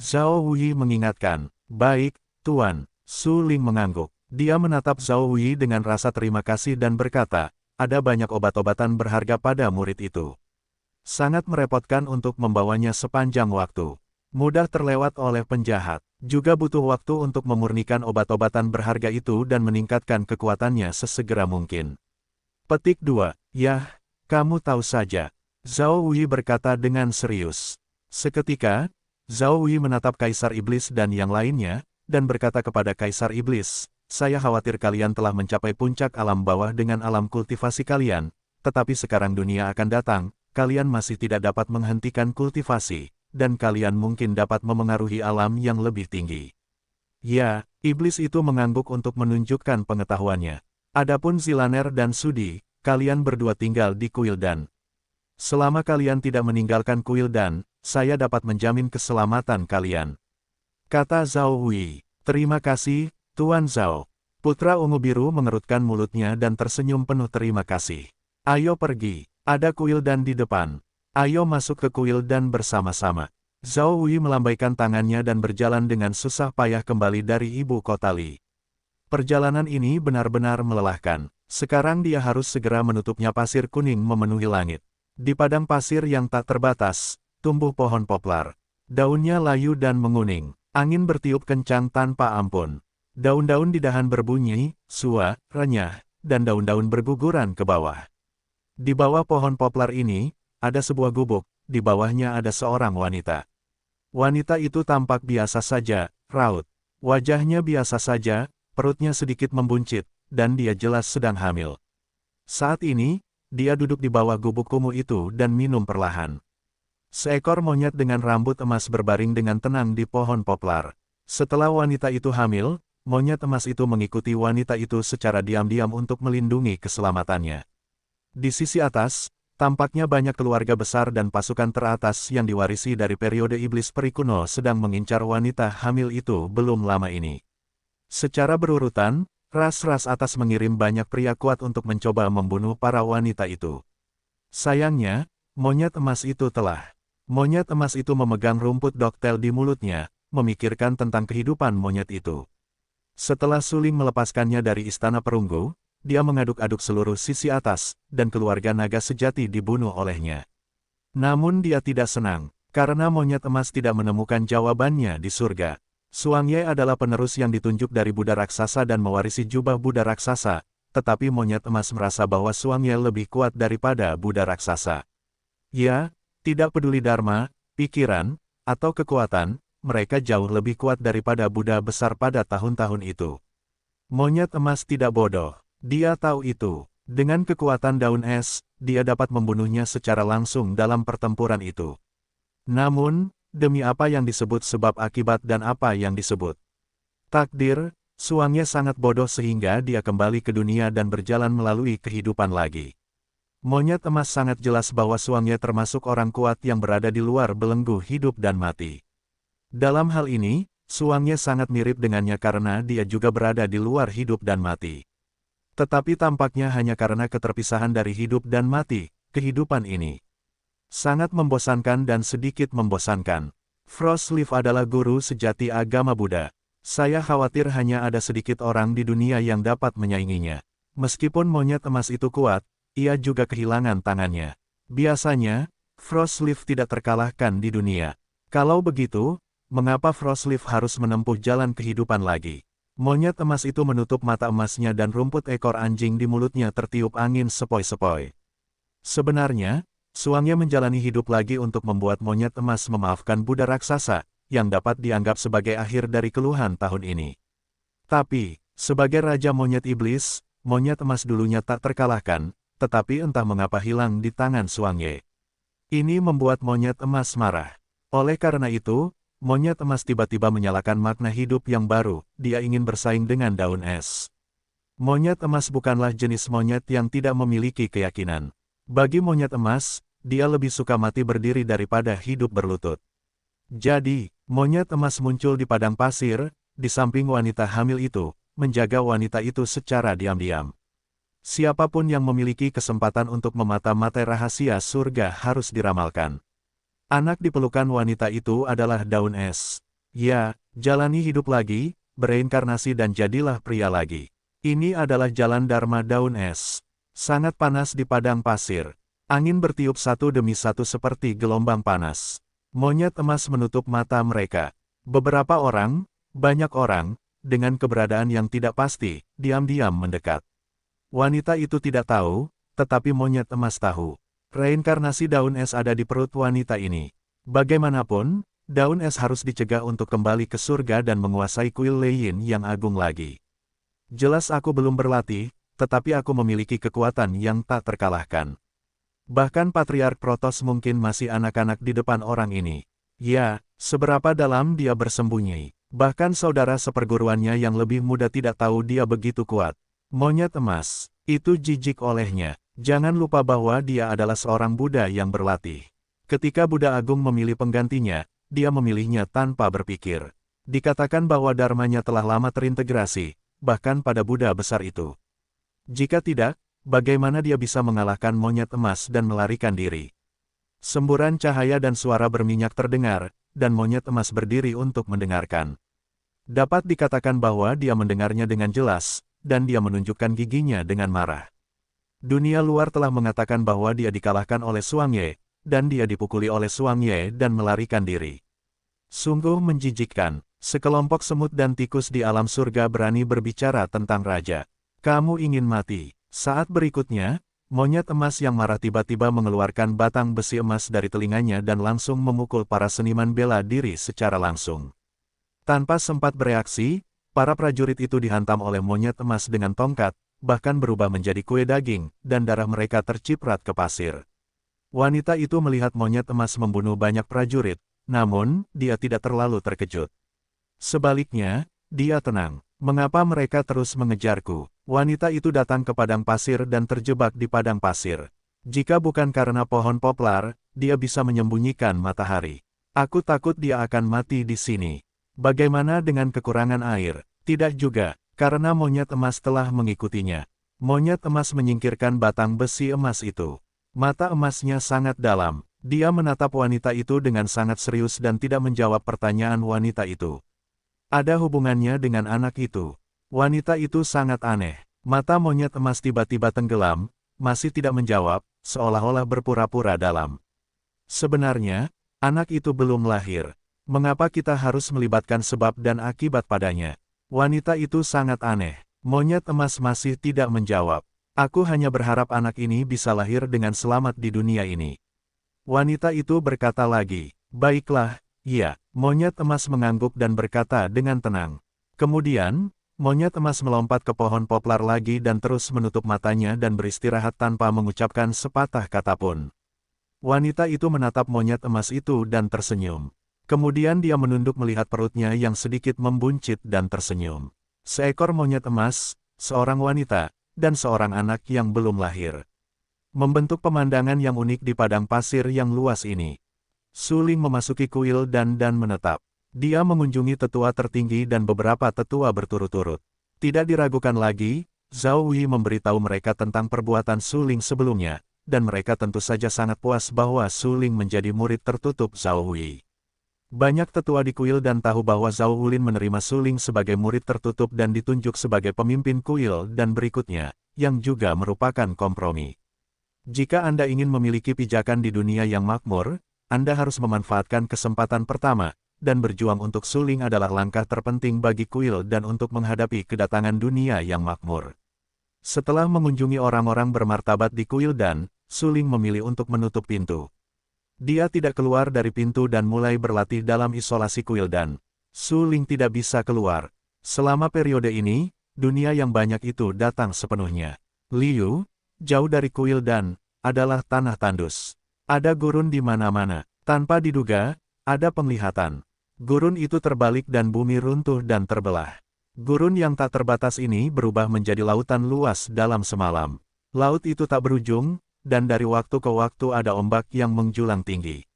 Zhao Wuyi mengingatkan. "Baik, Tuan." Suling mengangguk. Dia menatap Zhao Wuyi dengan rasa terima kasih dan berkata, "Ada banyak obat-obatan berharga pada murid itu. Sangat merepotkan untuk membawanya sepanjang waktu. Mudah terlewat oleh penjahat. Juga butuh waktu untuk memurnikan obat-obatan berharga itu dan meningkatkan kekuatannya sesegera mungkin. Petik 2. Yah, kamu tahu saja. Zhao Wei berkata dengan serius. Seketika, Zhao Wei menatap Kaisar Iblis dan yang lainnya, dan berkata kepada Kaisar Iblis, saya khawatir kalian telah mencapai puncak alam bawah dengan alam kultivasi kalian, tetapi sekarang dunia akan datang, kalian masih tidak dapat menghentikan kultivasi, dan kalian mungkin dapat memengaruhi alam yang lebih tinggi. Ya, iblis itu mengangguk untuk menunjukkan pengetahuannya. Adapun Zilaner dan Sudi, kalian berdua tinggal di Kuildan. Selama kalian tidak meninggalkan Kuildan, saya dapat menjamin keselamatan kalian. Kata Zhao Wei. Terima kasih, Tuan Zhao. Putra ungu biru mengerutkan mulutnya dan tersenyum penuh terima kasih. Ayo pergi, ada Kuildan di depan. Ayo masuk ke Kuildan bersama-sama. Zhao Wei melambaikan tangannya dan berjalan dengan susah payah kembali dari ibu kota Li. Perjalanan ini benar-benar melelahkan. Sekarang dia harus segera menutupnya. Pasir kuning memenuhi langit. Di padang pasir yang tak terbatas, tumbuh pohon poplar. Daunnya layu dan menguning. Angin bertiup kencang tanpa ampun. Daun-daun di dahan berbunyi, sua, renyah, dan daun-daun berguguran ke bawah. Di bawah pohon poplar ini, ada sebuah gubuk, di bawahnya ada seorang wanita. Wanita itu tampak biasa saja, raut. Wajahnya biasa saja, perutnya sedikit membuncit, dan dia jelas sedang hamil. Saat ini, dia duduk di bawah gubuk kumuh itu dan minum perlahan. Seekor monyet dengan rambut emas berbaring dengan tenang di pohon poplar. Setelah wanita itu hamil, monyet emas itu mengikuti wanita itu secara diam-diam untuk melindungi keselamatannya. Di sisi atas, tampaknya banyak keluarga besar dan pasukan teratas yang diwarisi dari periode iblis peri kuno sedang mengincar wanita hamil itu belum lama ini. Secara berurutan, ras-ras atas mengirim banyak pria kuat untuk mencoba membunuh para wanita itu. Sayangnya, monyet emas itu telah. Monyet emas itu memegang rumput doktel di mulutnya, memikirkan tentang kehidupan monyet itu. Setelah suling melepaskannya dari istana perunggu, dia mengaduk-aduk seluruh sisi atas, dan keluarga naga sejati dibunuh olehnya. Namun dia tidak senang, karena monyet emas tidak menemukan jawabannya di surga. Suang Ye adalah penerus yang ditunjuk dari Buddha raksasa dan mewarisi jubah Buddha raksasa, tetapi monyet emas merasa bahwa Suang Ye lebih kuat daripada Buddha raksasa. Ya, tidak peduli dharma, pikiran, atau kekuatan, mereka jauh lebih kuat daripada Buddha besar pada tahun-tahun itu. Monyet emas tidak bodoh, dia tahu itu. Dengan kekuatan daun es, dia dapat membunuhnya secara langsung dalam pertempuran itu. Namun, demi apa yang disebut sebab akibat dan apa yang disebut takdir, Suang Ye sangat bodoh sehingga dia kembali ke dunia dan berjalan melalui kehidupan lagi. Monyet emas sangat jelas bahwa Suang Ye termasuk orang kuat yang berada di luar belenggu hidup dan mati. Dalam hal ini, Suang Ye sangat mirip dengannya karena dia juga berada di luar hidup dan mati. Tetapi tampaknya hanya karena keterpisahan dari hidup dan mati, kehidupan ini sangat membosankan dan sedikit membosankan. Frostleaf adalah guru sejati agama Buddha. Saya khawatir hanya ada sedikit orang di dunia yang dapat menyainginya. Meskipun monyet emas itu kuat, ia juga kehilangan tangannya. Biasanya, Frostleaf tidak terkalahkan di dunia. Kalau begitu, mengapa Frostleaf harus menempuh jalan kehidupan lagi? Monyet emas itu menutup mata emasnya dan rumput ekor anjing di mulutnya tertiup angin sepoi-sepoi. Sebenarnya, Suang Ye menjalani hidup lagi untuk membuat monyet emas memaafkan Buddha raksasa, yang dapat dianggap sebagai akhir dari keluhan tahun ini. Tapi, sebagai Raja Monyet Iblis, monyet emas dulunya tak terkalahkan, tetapi entah mengapa hilang di tangan Suang Ye. Ini membuat monyet emas marah. Oleh karena itu, monyet emas tiba-tiba menyalakan makna hidup yang baru, dia ingin bersaing dengan daun es. Monyet emas bukanlah jenis monyet yang tidak memiliki keyakinan. Bagi monyet emas, dia lebih suka mati berdiri daripada hidup berlutut. Jadi, monyet emas muncul di padang pasir, di samping wanita hamil itu, menjaga wanita itu secara diam-diam. Siapapun yang memiliki kesempatan untuk memata-matai rahasia surga harus diramalkan. Anak di pelukan wanita itu adalah daun es. Ya, jalani hidup lagi, bereinkarnasi dan jadilah pria lagi. Ini adalah jalan Dharma daun es. Sangat panas di padang pasir. Angin bertiup satu demi satu seperti gelombang panas. Monyet emas menutup mata mereka. Beberapa orang, banyak orang, dengan keberadaan yang tidak pasti, diam-diam mendekat. Wanita itu tidak tahu, tetapi monyet emas tahu. Reinkarnasi daun es ada di perut wanita ini. Bagaimanapun, daun es harus dicegah untuk kembali ke surga dan menguasai kuil Leiyin yang agung lagi. Jelas aku belum berlatih, tetapi aku memiliki kekuatan yang tak terkalahkan. Bahkan Patriark Protos mungkin masih anak-anak di depan orang ini. Ya, seberapa dalam dia bersembunyi. Bahkan saudara seperguruannya yang lebih muda tidak tahu dia begitu kuat. Monyet emas, itu jijik olehnya. Jangan lupa bahwa dia adalah seorang Buddha yang berlatih. Ketika Buddha Agung memilih penggantinya, dia memilihnya tanpa berpikir. Dikatakan bahwa dharmanya telah lama terintegrasi, bahkan pada Buddha besar itu. Jika tidak, bagaimana dia bisa mengalahkan monyet emas dan melarikan diri? Semburan cahaya dan suara berminyak terdengar, dan monyet emas berdiri untuk mendengarkan. Dapat dikatakan bahwa dia mendengarnya dengan jelas, dan dia menunjukkan giginya dengan marah. Dunia luar telah mengatakan bahwa dia dikalahkan oleh Suangye, dan dia dipukuli oleh Suangye dan melarikan diri. Sungguh menjijikkan, sekelompok semut dan tikus di alam surga berani berbicara tentang raja. Kamu ingin mati. Saat berikutnya, monyet emas yang marah tiba-tiba mengeluarkan batang besi emas dari telinganya dan langsung memukul para seniman bela diri secara langsung. Tanpa sempat bereaksi, para prajurit itu dihantam oleh monyet emas dengan tongkat, bahkan berubah menjadi kue daging, dan darah mereka terciprat ke pasir. Wanita itu melihat monyet emas membunuh banyak prajurit, namun, dia tidak terlalu terkejut. Sebaliknya, dia tenang. Mengapa mereka terus mengejarku? Wanita itu datang ke padang pasir dan terjebak di padang pasir. Jika bukan karena pohon poplar, dia bisa menyembunyikan matahari. Aku takut dia akan mati di sini. Bagaimana dengan kekurangan air? Tidak juga, karena monyet emas telah mengikutinya. Monyet emas menyingkirkan batang besi emas itu. Mata emasnya sangat dalam. Dia menatap wanita itu dengan sangat serius dan tidak menjawab pertanyaan wanita itu. Ada hubungannya dengan anak itu. Wanita itu sangat aneh. Mata monyet emas tiba-tiba tenggelam, masih tidak menjawab, seolah-olah berpura-pura dalam. Sebenarnya, anak itu belum lahir. Mengapa kita harus melibatkan sebab dan akibat padanya? Wanita itu sangat aneh. Monyet emas masih tidak menjawab. Aku hanya berharap anak ini bisa lahir dengan selamat di dunia ini. Wanita itu berkata lagi, baiklah, iya. Monyet emas mengangguk dan berkata dengan tenang. Kemudian, monyet emas melompat ke pohon poplar lagi dan terus menutup matanya dan beristirahat tanpa mengucapkan sepatah kata pun. Wanita itu menatap monyet emas itu dan tersenyum. Kemudian dia menunduk melihat perutnya yang sedikit membuncit dan tersenyum. Seekor monyet emas, seorang wanita, dan seorang anak yang belum lahir. Membentuk pemandangan yang unik di padang pasir yang luas ini. Suling memasuki kuil dan menetap. Dia mengunjungi tetua tertinggi dan beberapa tetua berturut-turut. Tidak diragukan lagi, Zhao Wei memberitahu mereka tentang perbuatan Suling sebelumnya, dan mereka tentu saja sangat puas bahwa Suling menjadi murid tertutup Zhao Wei. Banyak tetua di kuil dan tahu bahwa Zhao Wulin menerima Suling sebagai murid tertutup dan ditunjuk sebagai pemimpin kuil dan berikutnya, yang juga merupakan kompromi. Jika Anda ingin memiliki pijakan di dunia yang makmur, Anda harus memanfaatkan kesempatan pertama, dan berjuang untuk Suling adalah langkah terpenting bagi kuil dan untuk menghadapi kedatangan dunia yang makmur. Setelah mengunjungi orang-orang bermartabat di kuil dan, Suling memilih untuk menutup pintu. Dia tidak keluar dari pintu dan mulai berlatih dalam isolasi kuil dan, Suling tidak bisa keluar. Selama periode ini, dunia yang banyak itu datang sepenuhnya. Liu, jauh dari kuil dan, adalah tanah tandus. Ada gurun di mana-mana. Tanpa diduga, ada penglihatan. Gurun itu terbalik dan bumi runtuh dan terbelah. Gurun yang tak terbatas ini berubah menjadi lautan luas dalam semalam. Laut itu tak berujung, dan dari waktu ke waktu ada ombak yang menjulang tinggi.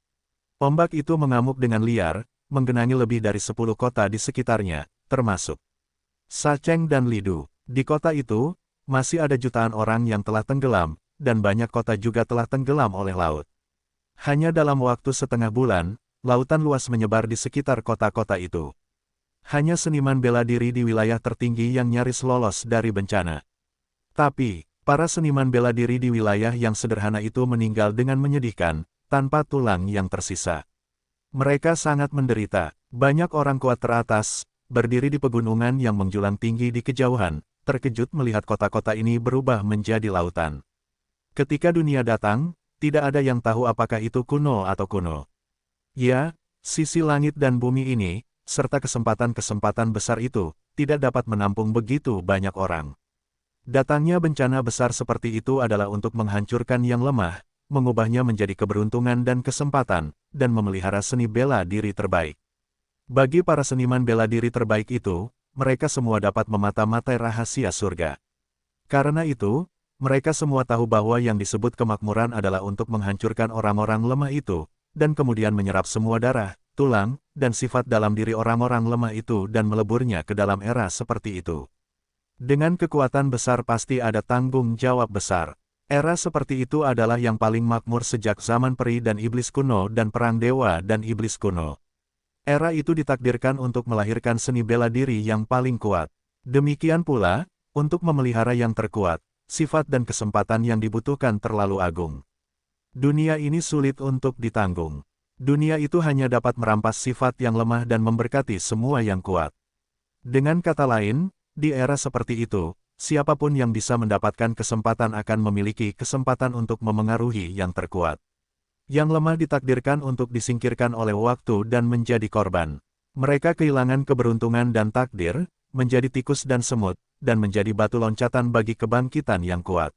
Ombak itu mengamuk dengan liar, menggenangi lebih dari 10 kota di sekitarnya, termasuk Sacheng dan Lidu. Di kota itu, masih ada jutaan orang yang telah tenggelam, dan banyak kota juga telah tenggelam oleh laut. Hanya dalam waktu setengah bulan, lautan luas menyebar di sekitar kota-kota itu. Hanya seniman bela diri di wilayah tertinggi yang nyaris lolos dari bencana. Tapi, para seniman bela diri di wilayah yang sederhana itu meninggal dengan menyedihkan, tanpa tulang yang tersisa. Mereka sangat menderita. Banyak orang kuat teratas, berdiri di pegunungan yang menjulang tinggi di kejauhan, terkejut melihat kota-kota ini berubah menjadi lautan. Ketika dunia datang, tidak ada yang tahu apakah itu kuno atau kuno. Ya, sisi langit dan bumi ini, serta kesempatan-kesempatan besar itu, tidak dapat menampung begitu banyak orang. Datangnya bencana besar seperti itu adalah untuk menghancurkan yang lemah, mengubahnya menjadi keberuntungan dan kesempatan, dan memelihara seni bela diri terbaik. Bagi para seniman bela diri terbaik itu, mereka semua dapat memata-matai rahasia surga. Karena itu, mereka semua tahu bahwa yang disebut kemakmuran adalah untuk menghancurkan orang-orang lemah itu, dan kemudian menyerap semua darah, tulang, dan sifat dalam diri orang-orang lemah itu dan meleburnya ke dalam era seperti itu. Dengan kekuatan besar pasti ada tanggung jawab besar. Era seperti itu adalah yang paling makmur sejak zaman peri dan iblis kuno dan perang dewa dan iblis kuno. Era itu ditakdirkan untuk melahirkan seni bela diri yang paling kuat. Demikian pula, untuk memelihara yang terkuat, sifat dan kesempatan yang dibutuhkan terlalu agung. Dunia ini sulit untuk ditanggung. Dunia itu hanya dapat merampas sifat yang lemah dan memberkati semua yang kuat. Dengan kata lain, di era seperti itu, siapapun yang bisa mendapatkan kesempatan akan memiliki kesempatan untuk memengaruhi yang terkuat. Yang lemah ditakdirkan untuk disingkirkan oleh waktu dan menjadi korban. Mereka kehilangan keberuntungan dan takdir, menjadi tikus dan semut, dan menjadi batu loncatan bagi kebangkitan yang kuat.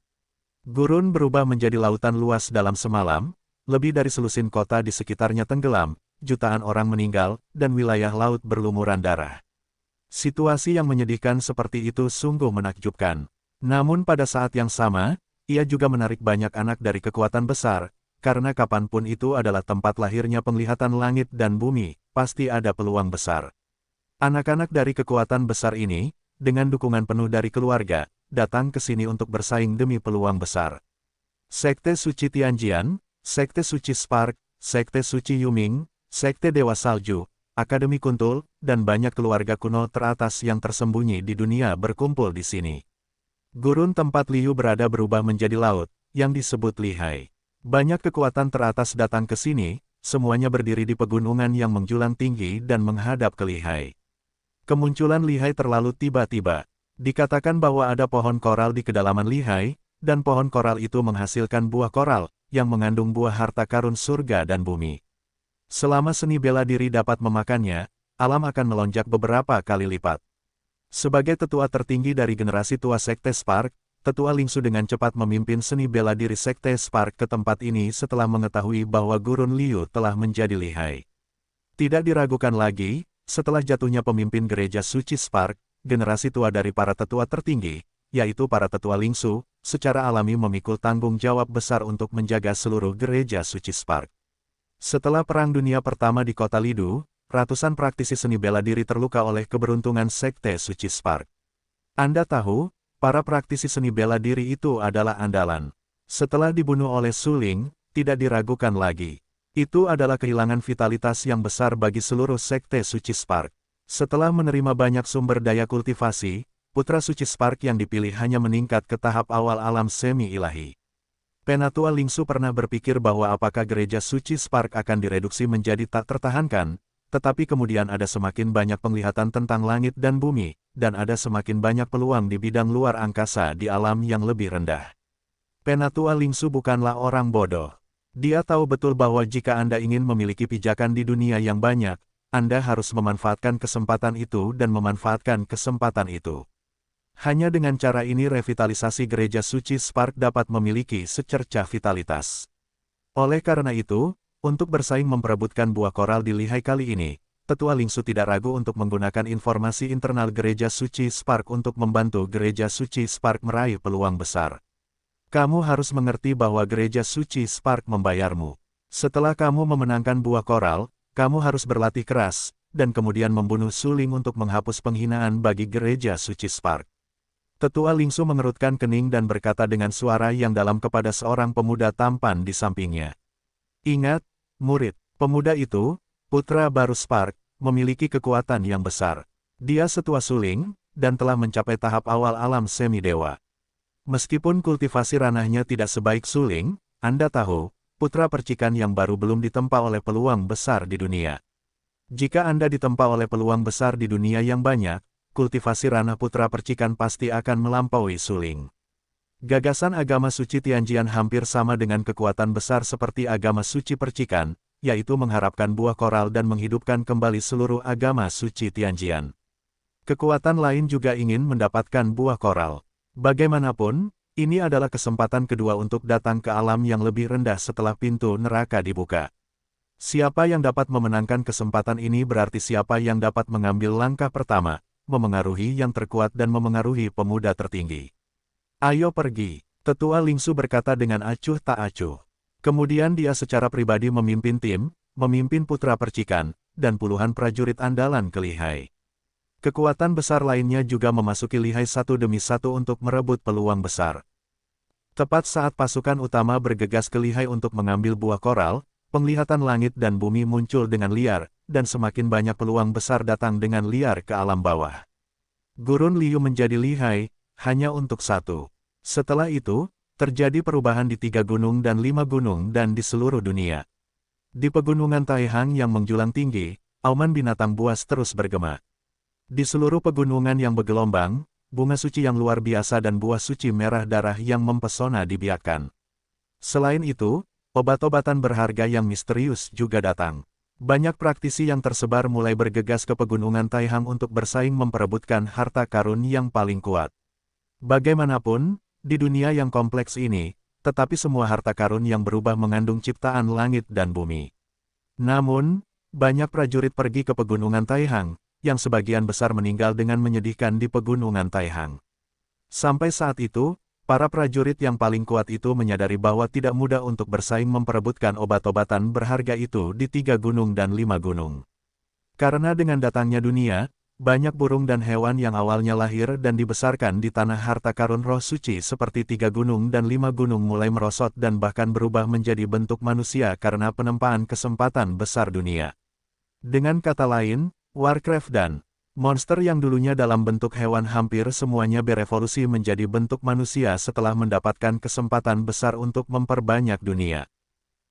Gurun berubah menjadi lautan luas dalam semalam, lebih dari selusin kota di sekitarnya tenggelam, jutaan orang meninggal, dan wilayah laut berlumuran darah. Situasi yang menyedihkan seperti itu sungguh menakjubkan. Namun pada saat yang sama, ia juga menarik banyak anak dari kekuatan besar, karena kapanpun itu adalah tempat lahirnya penglihatan langit dan bumi, pasti ada peluang besar. Anak-anak dari kekuatan besar ini, dengan dukungan penuh dari keluarga, datang ke sini untuk bersaing demi peluang besar. Sekte Suci Tianjian, Sekte Suci Spark, Sekte Suci Yuming, Sekte Dewa Salju, Akademi Kuntul, dan banyak keluarga kuno teratas yang tersembunyi di dunia berkumpul di sini. Gurun tempat Liu berada berubah menjadi laut, yang disebut Lihai. Banyak kekuatan teratas datang ke sini, semuanya berdiri di pegunungan yang menjulang tinggi dan menghadap ke Lihai. Kemunculan Lihai terlalu tiba-tiba. Dikatakan bahwa ada pohon koral di kedalaman Lihai, dan pohon koral itu menghasilkan buah koral, yang mengandung buah harta karun surga dan bumi. Selama seni bela diri dapat memakannya, alam akan melonjak beberapa kali lipat. Sebagai tetua tertinggi dari generasi tua Sekte Spark, Tetua Lingsu dengan cepat memimpin seni bela diri Sekte Spark ke tempat ini setelah mengetahui bahwa Gurun Liu telah menjadi lihai. Tidak diragukan lagi, setelah jatuhnya pemimpin gereja suci Spark, generasi tua dari para tetua tertinggi, yaitu para tetua Lingsu, secara alami memikul tanggung jawab besar untuk menjaga seluruh gereja suci Spark. Setelah Perang Dunia Pertama di kota Lidu, ratusan praktisi seni bela diri terluka oleh keberuntungan Sekte Suci Spark. Anda tahu, para praktisi seni bela diri itu adalah andalan. Setelah dibunuh oleh Suling, tidak diragukan lagi. Itu adalah kehilangan vitalitas yang besar bagi seluruh Sekte Suci Spark. Setelah menerima banyak sumber daya kultivasi, putra Suci Spark yang dipilih hanya meningkat ke tahap awal alam semi-ilahi. Penatua Lingsu pernah berpikir bahwa apakah gereja suci Spark akan direduksi menjadi tak tertahankan, tetapi kemudian ada semakin banyak penglihatan tentang langit dan bumi, dan ada semakin banyak peluang di bidang luar angkasa di alam yang lebih rendah. Penatua Lingsu bukanlah orang bodoh. Dia tahu betul bahwa jika Anda ingin memiliki pijakan di dunia yang banyak, Anda harus memanfaatkan kesempatan itu dan memanfaatkan kesempatan itu. Hanya dengan cara ini revitalisasi gereja suci Spark dapat memiliki secercah vitalitas. Oleh karena itu, untuk bersaing memperebutkan buah koral di lihai kali ini, Tetua Lingsu tidak ragu untuk menggunakan informasi internal gereja suci Spark untuk membantu gereja suci Spark meraih peluang besar. Kamu harus mengerti bahwa gereja suci Spark membayarmu. Setelah kamu memenangkan buah koral, kamu harus berlatih keras, dan kemudian membunuh Suling untuk menghapus penghinaan bagi gereja suci Spark. Tetua Lingsu mengerutkan kening dan berkata dengan suara yang dalam kepada seorang pemuda tampan di sampingnya. Ingat, murid, pemuda itu, putra baru Spark, memiliki kekuatan yang besar. Dia setua Suling, dan telah mencapai tahap awal alam semi-dewa. Meskipun kultivasi ranahnya tidak sebaik Suling, Anda tahu, putra percikan yang baru belum ditempa oleh peluang besar di dunia. Jika Anda ditempa oleh peluang besar di dunia yang banyak, kultivasi ranah putra percikan pasti akan melampaui suling. Gagasan agama suci Tianjian hampir sama dengan kekuatan besar seperti agama suci percikan, yaitu mengharapkan buah koral dan menghidupkan kembali seluruh agama suci Tianjian. Kekuatan lain juga ingin mendapatkan buah koral. Bagaimanapun, ini adalah kesempatan kedua untuk datang ke alam yang lebih rendah setelah pintu neraka dibuka. Siapa yang dapat memenangkan kesempatan ini berarti siapa yang dapat mengambil langkah pertama, memengaruhi yang terkuat dan memengaruhi pemuda tertinggi. Ayo pergi, Tetua Lingsu berkata dengan acuh tak acuh. Kemudian dia secara pribadi memimpin tim, memimpin putra percikan, dan puluhan prajurit andalan ke Lihai. Kekuatan besar lainnya juga memasuki Lihai satu demi satu untuk merebut peluang besar. Tepat saat pasukan utama bergegas ke Lihai untuk mengambil buah koral, penglihatan langit dan bumi muncul dengan liar, dan semakin banyak peluang besar datang dengan liar ke alam bawah. Gurun Liu menjadi Lihai, hanya untuk satu. Setelah itu, terjadi perubahan di 3 gunung dan 5 gunung dan di seluruh dunia. Di pegunungan Taihang yang menjulang tinggi, auman binatang buas terus bergema. Di seluruh pegunungan yang bergelombang, bunga suci yang luar biasa dan buah suci merah darah yang mempesona dibiarkan. Selain itu, obat-obatan berharga yang misterius juga datang. Banyak praktisi yang tersebar mulai bergegas ke pegunungan Taihang untuk bersaing memperebutkan harta karun yang paling kuat. Bagaimanapun, di dunia yang kompleks ini, tetapi semua harta karun yang berubah mengandung ciptaan langit dan bumi. Namun, banyak prajurit pergi ke pegunungan Taihang, yang sebagian besar meninggal dengan menyedihkan di pegunungan Taihang. Sampai saat itu, para prajurit yang paling kuat itu menyadari bahwa tidak mudah untuk bersaing memperebutkan obat-obatan berharga itu di 3 gunung dan 5 gunung. Karena dengan datangnya dunia, banyak burung dan hewan yang awalnya lahir dan dibesarkan di tanah harta karun roh suci seperti 3 gunung dan 5 gunung mulai merosot dan bahkan berubah menjadi bentuk manusia karena penempaan kesempatan besar dunia. Dengan kata lain, Warcraft dan monster yang dulunya dalam bentuk hewan hampir semuanya berevolusi menjadi bentuk manusia setelah mendapatkan kesempatan besar untuk memperbanyak dunia.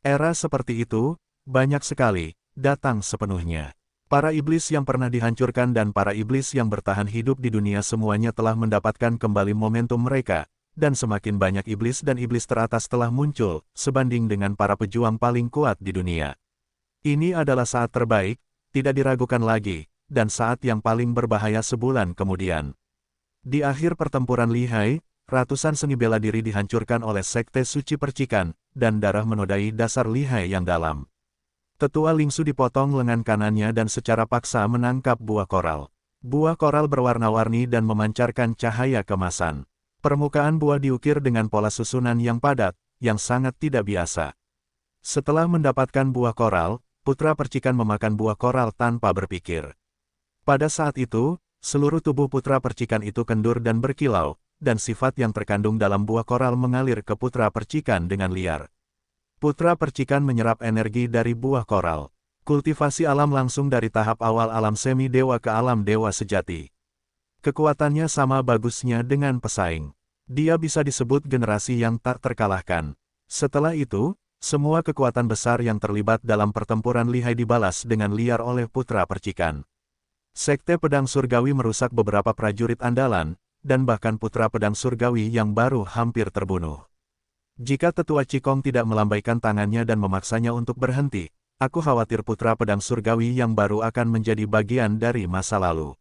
Era seperti itu, banyak sekali, datang sepenuhnya. Para iblis yang pernah dihancurkan dan para iblis yang bertahan hidup di dunia semuanya telah mendapatkan kembali momentum mereka, dan semakin banyak iblis dan iblis teratas telah muncul, sebanding dengan para pejuang paling kuat di dunia. Ini adalah saat terbaik, tidak diragukan lagi, dan saat yang paling berbahaya sebulan kemudian. Di akhir pertempuran Lihai, ratusan seni bela diri dihancurkan oleh Sekte Suci Percikan, dan darah menodai dasar Lihai yang dalam. Tetua Lingsu dipotong lengan kanannya dan secara paksa menangkap buah koral. Buah koral berwarna-warni dan memancarkan cahaya kemasan. Permukaan buah diukir dengan pola susunan yang padat, yang sangat tidak biasa. Setelah mendapatkan buah koral, putra percikan memakan buah koral tanpa berpikir. Pada saat itu, seluruh tubuh putra percikan itu kendur dan berkilau, dan sifat yang terkandung dalam buah koral mengalir ke putra percikan dengan liar. Putra percikan menyerap energi dari buah koral. Kultivasi alam langsung dari tahap awal alam semi-dewa ke alam dewa sejati. Kekuatannya sama bagusnya dengan pesaing. Dia bisa disebut generasi yang tak terkalahkan. Setelah itu, semua kekuatan besar yang terlibat dalam pertempuran Lihai dibalas dengan liar oleh putra percikan. Sekte Pedang Surgawi merusak beberapa prajurit andalan, dan bahkan putra pedang surgawi yang baru hampir terbunuh. Jika Tetua Cikong tidak melambaikan tangannya dan memaksanya untuk berhenti, aku khawatir putra pedang surgawi yang baru akan menjadi bagian dari masa lalu.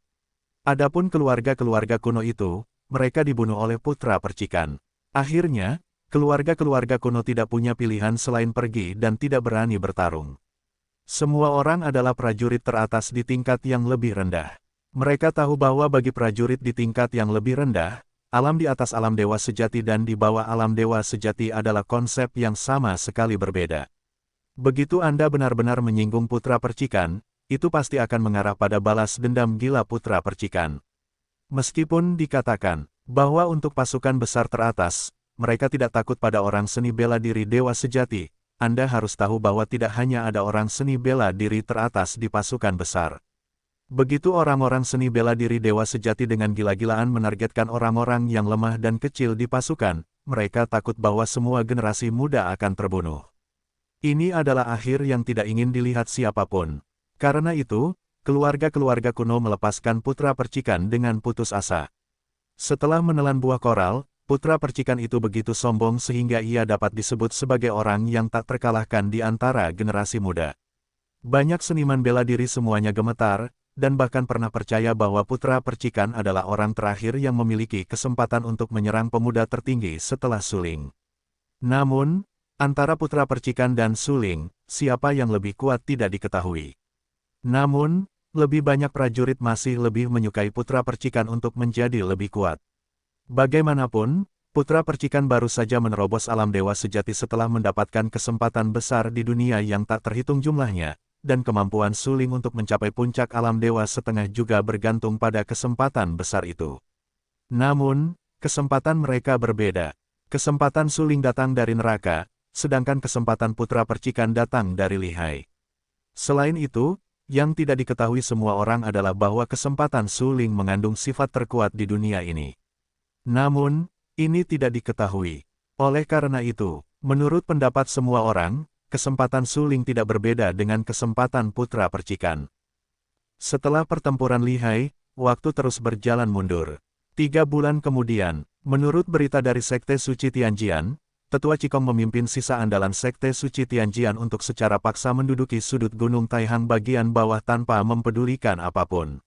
Adapun keluarga-keluarga kuno itu, mereka dibunuh oleh putra percikan. Akhirnya, keluarga-keluarga kuno tidak punya pilihan selain pergi dan tidak berani bertarung. Semua orang adalah prajurit teratas di tingkat yang lebih rendah. Mereka tahu bahwa bagi prajurit di tingkat yang lebih rendah, alam di atas alam dewa sejati dan di bawah alam dewa sejati adalah konsep yang sama sekali berbeda. Begitu Anda benar-benar menyinggung putra percikan, itu pasti akan mengarah pada balas dendam gila putra percikan. Meskipun dikatakan bahwa untuk pasukan besar teratas, mereka tidak takut pada orang seni bela diri dewa sejati, Anda harus tahu bahwa tidak hanya ada orang seni bela diri teratas di pasukan besar. Begitu orang-orang seni bela diri dewa sejati dengan gila-gilaan menargetkan orang-orang yang lemah dan kecil di pasukan, mereka takut bahwa semua generasi muda akan terbunuh. Ini adalah akhir yang tidak ingin dilihat siapapun. Karena itu, keluarga-keluarga kuno melepaskan putra percikan dengan putus asa. Setelah menelan buah koral, putra percikan itu begitu sombong sehingga ia dapat disebut sebagai orang yang tak terkalahkan di antara generasi muda. Banyak seniman bela diri semuanya gemetar, dan bahkan pernah percaya bahwa putra percikan adalah orang terakhir yang memiliki kesempatan untuk menyerang pemuda tertinggi setelah Suling. Namun, antara putra percikan dan Suling, siapa yang lebih kuat tidak diketahui. Namun, lebih banyak prajurit masih lebih menyukai putra percikan untuk menjadi lebih kuat. Bagaimanapun, putra percikan baru saja menerobos alam dewa sejati setelah mendapatkan kesempatan besar di dunia yang tak terhitung jumlahnya, dan kemampuan Suling untuk mencapai puncak alam dewa setengah juga bergantung pada kesempatan besar itu. Namun, kesempatan mereka berbeda. Kesempatan Suling datang dari neraka, sedangkan kesempatan putra percikan datang dari lihai. Selain itu, yang tidak diketahui semua orang adalah bahwa kesempatan Suling mengandung sifat terkuat di dunia ini. Namun, ini tidak diketahui. Oleh karena itu, menurut pendapat semua orang, kesempatan Suling tidak berbeda dengan kesempatan putra percikan. Setelah pertempuran lihai, waktu terus berjalan mundur. 3 bulan kemudian, menurut berita dari Sekte Suci Tianjian, Tetua Qigong memimpin sisa andalan Sekte Suci Tianjian untuk secara paksa menduduki sudut Gunung Taihang bagian bawah tanpa mempedulikan apapun.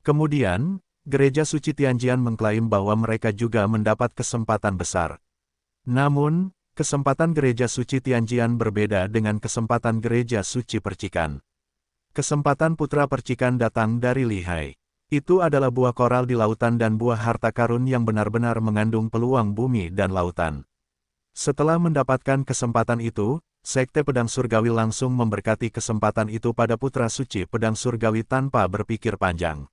Kemudian, Gereja Suci Tianjian mengklaim bahwa mereka juga mendapat kesempatan besar. Namun, kesempatan Gereja Suci Tianjian berbeda dengan kesempatan Gereja Suci Percikan. Kesempatan putra percikan datang dari lihai. Itu adalah buah koral di lautan dan buah harta karun yang benar-benar mengandung peluang bumi dan lautan. Setelah mendapatkan kesempatan itu, Sekte Pedang Surgawi langsung memberkati kesempatan itu pada putra suci Pedang Surgawi tanpa berpikir panjang.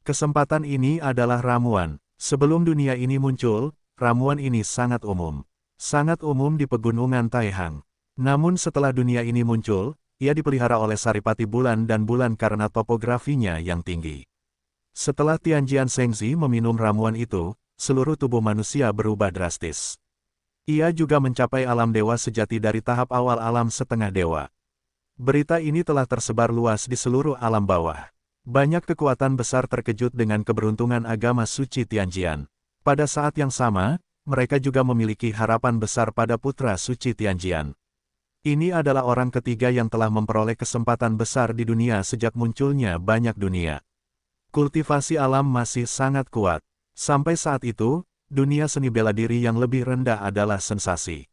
Kesempatan ini adalah ramuan. Sebelum dunia ini muncul, ramuan ini sangat umum. Sangat umum di pegunungan Taihang. Namun setelah dunia ini muncul, ia dipelihara oleh Saripati Bulan dan Bulan karena topografinya yang tinggi. Setelah Tianjian Shengzi meminum ramuan itu, seluruh tubuh manusia berubah drastis. Ia juga mencapai alam dewa sejati dari tahap awal alam setengah dewa. Berita ini telah tersebar luas di seluruh alam bawah. Banyak kekuatan besar terkejut dengan keberuntungan agama suci Tianjian. Pada saat yang sama, mereka juga memiliki harapan besar pada putra suci Tianjian. Ini adalah orang ketiga yang telah memperoleh kesempatan besar di dunia sejak munculnya banyak dunia. Kultivasi alam masih sangat kuat. Sampai saat itu, dunia seni bela diri yang lebih rendah adalah sensasi.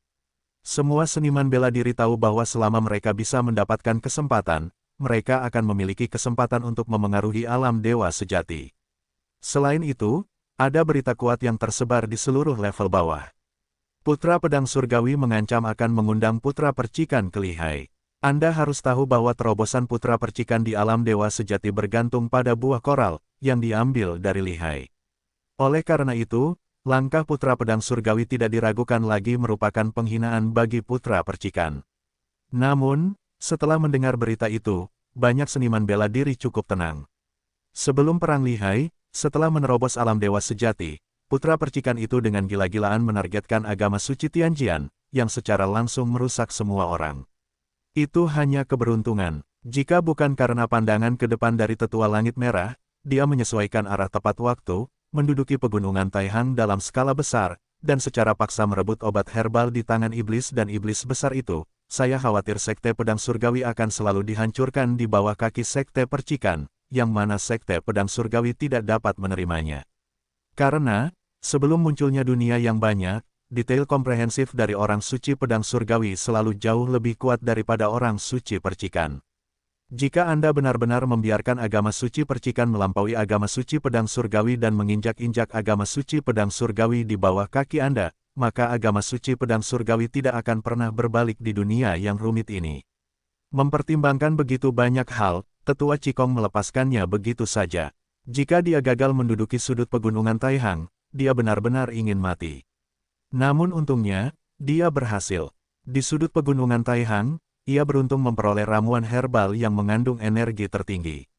Semua seniman bela diri tahu bahwa selama mereka bisa mendapatkan kesempatan, mereka akan memiliki kesempatan untuk memengaruhi alam dewa sejati. Selain itu, ada berita kuat yang tersebar di seluruh level bawah. Putra Pedang Surgawi mengancam akan mengundang putra percikan ke lihai. Anda harus tahu bahwa terobosan putra percikan di alam dewa sejati bergantung pada buah koral yang diambil dari lihai. Oleh karena itu, langkah putra pedang surgawi tidak diragukan lagi merupakan penghinaan bagi putra percikan. Namun, setelah mendengar berita itu, banyak seniman bela diri cukup tenang. Sebelum perang lihai, setelah menerobos alam dewa sejati, putra percikan itu dengan gila-gilaan menargetkan agama suci Tianjian, yang secara langsung merusak semua orang. Itu hanya keberuntungan. Jika bukan karena pandangan ke depan dari tetua langit merah, dia menyesuaikan arah tepat waktu, menduduki pegunungan Taihang dalam skala besar, dan secara paksa merebut obat herbal di tangan iblis dan iblis besar itu, saya khawatir Sekte Pedang Surgawi akan selalu dihancurkan di bawah kaki Sekte Percikan, yang mana Sekte Pedang Surgawi tidak dapat menerimanya. Karena, sebelum munculnya dunia yang banyak, detail komprehensif dari orang suci Pedang Surgawi selalu jauh lebih kuat daripada orang suci Percikan. Jika Anda benar-benar membiarkan agama suci Percikan melampaui agama suci Pedang Surgawi dan menginjak-injak agama suci Pedang Surgawi di bawah kaki Anda, maka agama suci Pedang Surgawi tidak akan pernah berbalik di dunia yang rumit ini. Mempertimbangkan begitu banyak hal, Tetua Qigong melepaskannya begitu saja. Jika dia gagal menduduki sudut pegunungan Taihang, dia benar-benar ingin mati. Namun untungnya, dia berhasil. Di sudut pegunungan Taihang, ia beruntung memperoleh ramuan herbal yang mengandung energi tertinggi.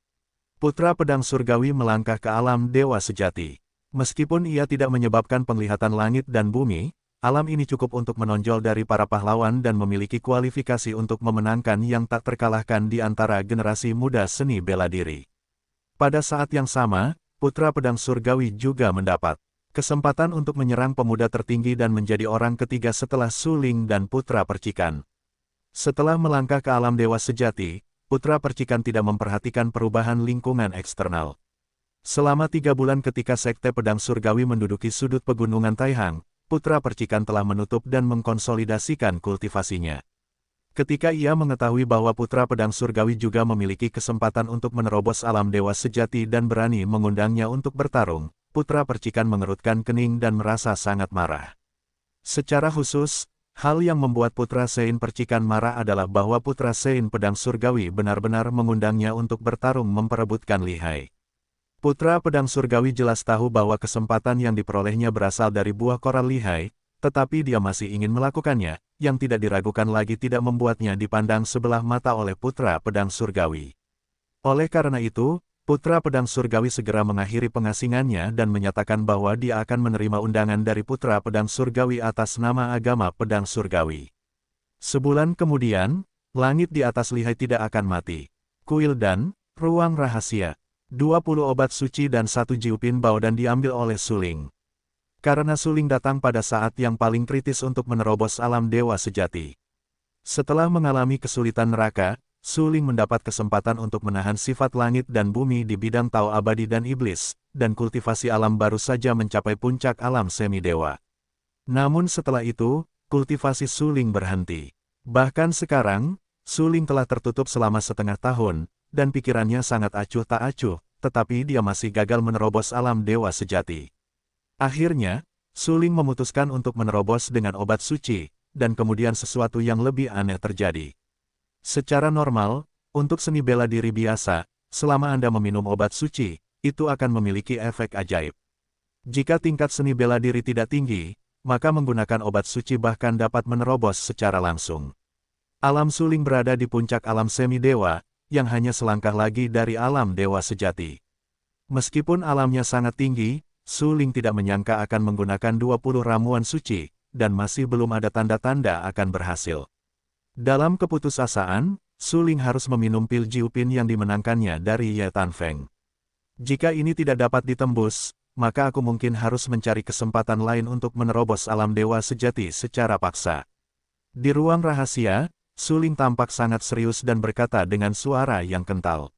Putra Pedang Surgawi melangkah ke alam dewa sejati. Meskipun ia tidak menyebabkan penglihatan langit dan bumi, alam ini cukup untuk menonjol dari para pahlawan dan memiliki kualifikasi untuk memenangkan yang tak terkalahkan di antara generasi muda seni bela diri. Pada saat yang sama, Putra Pedang Surgawi juga mendapat kesempatan untuk menyerang pemuda tertinggi dan menjadi orang ketiga setelah Suling dan Putra Percikan. Setelah melangkah ke alam dewa sejati, Putra Percikan tidak memperhatikan perubahan lingkungan eksternal. Selama 3 bulan ketika Sekte Pedang Surgawi menduduki sudut pegunungan Taihang, Putra Percikan telah menutup dan mengkonsolidasikan kultivasinya. Ketika ia mengetahui bahwa Putra Pedang Surgawi juga memiliki kesempatan untuk menerobos alam dewa sejati dan berani mengundangnya untuk bertarung, Putra Percikan mengerutkan kening dan merasa sangat marah. Secara khusus, hal yang membuat Putra Sein Percikan marah adalah bahwa Putra Sein Pedang Surgawi benar-benar mengundangnya untuk bertarung memperebutkan lihai. Putra Pedang Surgawi jelas tahu bahwa kesempatan yang diperolehnya berasal dari buah koral lihai, tetapi dia masih ingin melakukannya, yang tidak diragukan lagi tidak membuatnya dipandang sebelah mata oleh Putra Pedang Surgawi. Oleh karena itu, Putra Pedang Surgawi segera mengakhiri pengasingannya dan menyatakan bahwa dia akan menerima undangan dari Putra Pedang Surgawi atas nama agama Pedang Surgawi. Sebulan kemudian, langit di atas lihai tidak akan mati. Kuil dan ruang rahasia. 20 obat suci dan 1 jiupin baodan diambil oleh Suling. Karena Suling datang pada saat yang paling kritis untuk menerobos alam dewa sejati. Setelah mengalami kesulitan neraka, Suling mendapat kesempatan untuk menahan sifat langit dan bumi di bidang Tao abadi dan iblis, dan kultivasi alam baru saja mencapai puncak alam semi-dewa. Namun setelah itu, kultivasi Suling berhenti. Bahkan sekarang, Suling telah tertutup selama setengah tahun, dan pikirannya sangat acuh tak acuh, tetapi dia masih gagal menerobos alam dewa sejati. Akhirnya, Suling memutuskan untuk menerobos dengan obat suci, dan kemudian sesuatu yang lebih aneh terjadi. Secara normal, untuk seni bela diri biasa, selama Anda meminum obat suci, itu akan memiliki efek ajaib. Jika tingkat seni bela diri tidak tinggi, maka menggunakan obat suci bahkan dapat menerobos secara langsung. Alam Suling berada di puncak alam semi-dewa, yang hanya selangkah lagi dari alam dewa sejati. Meskipun alamnya sangat tinggi, Suling tidak menyangka akan menggunakan 20 ramuan suci, dan masih belum ada tanda-tanda akan berhasil. Dalam keputusasaan, Suling harus meminum pil jiupin yang dimenangkannya dari Ye Tanfeng. Jika ini tidak dapat ditembus, maka aku mungkin harus mencari kesempatan lain untuk menerobos alam dewa sejati secara paksa. Di ruang rahasia, Suling tampak sangat serius dan berkata dengan suara yang kental.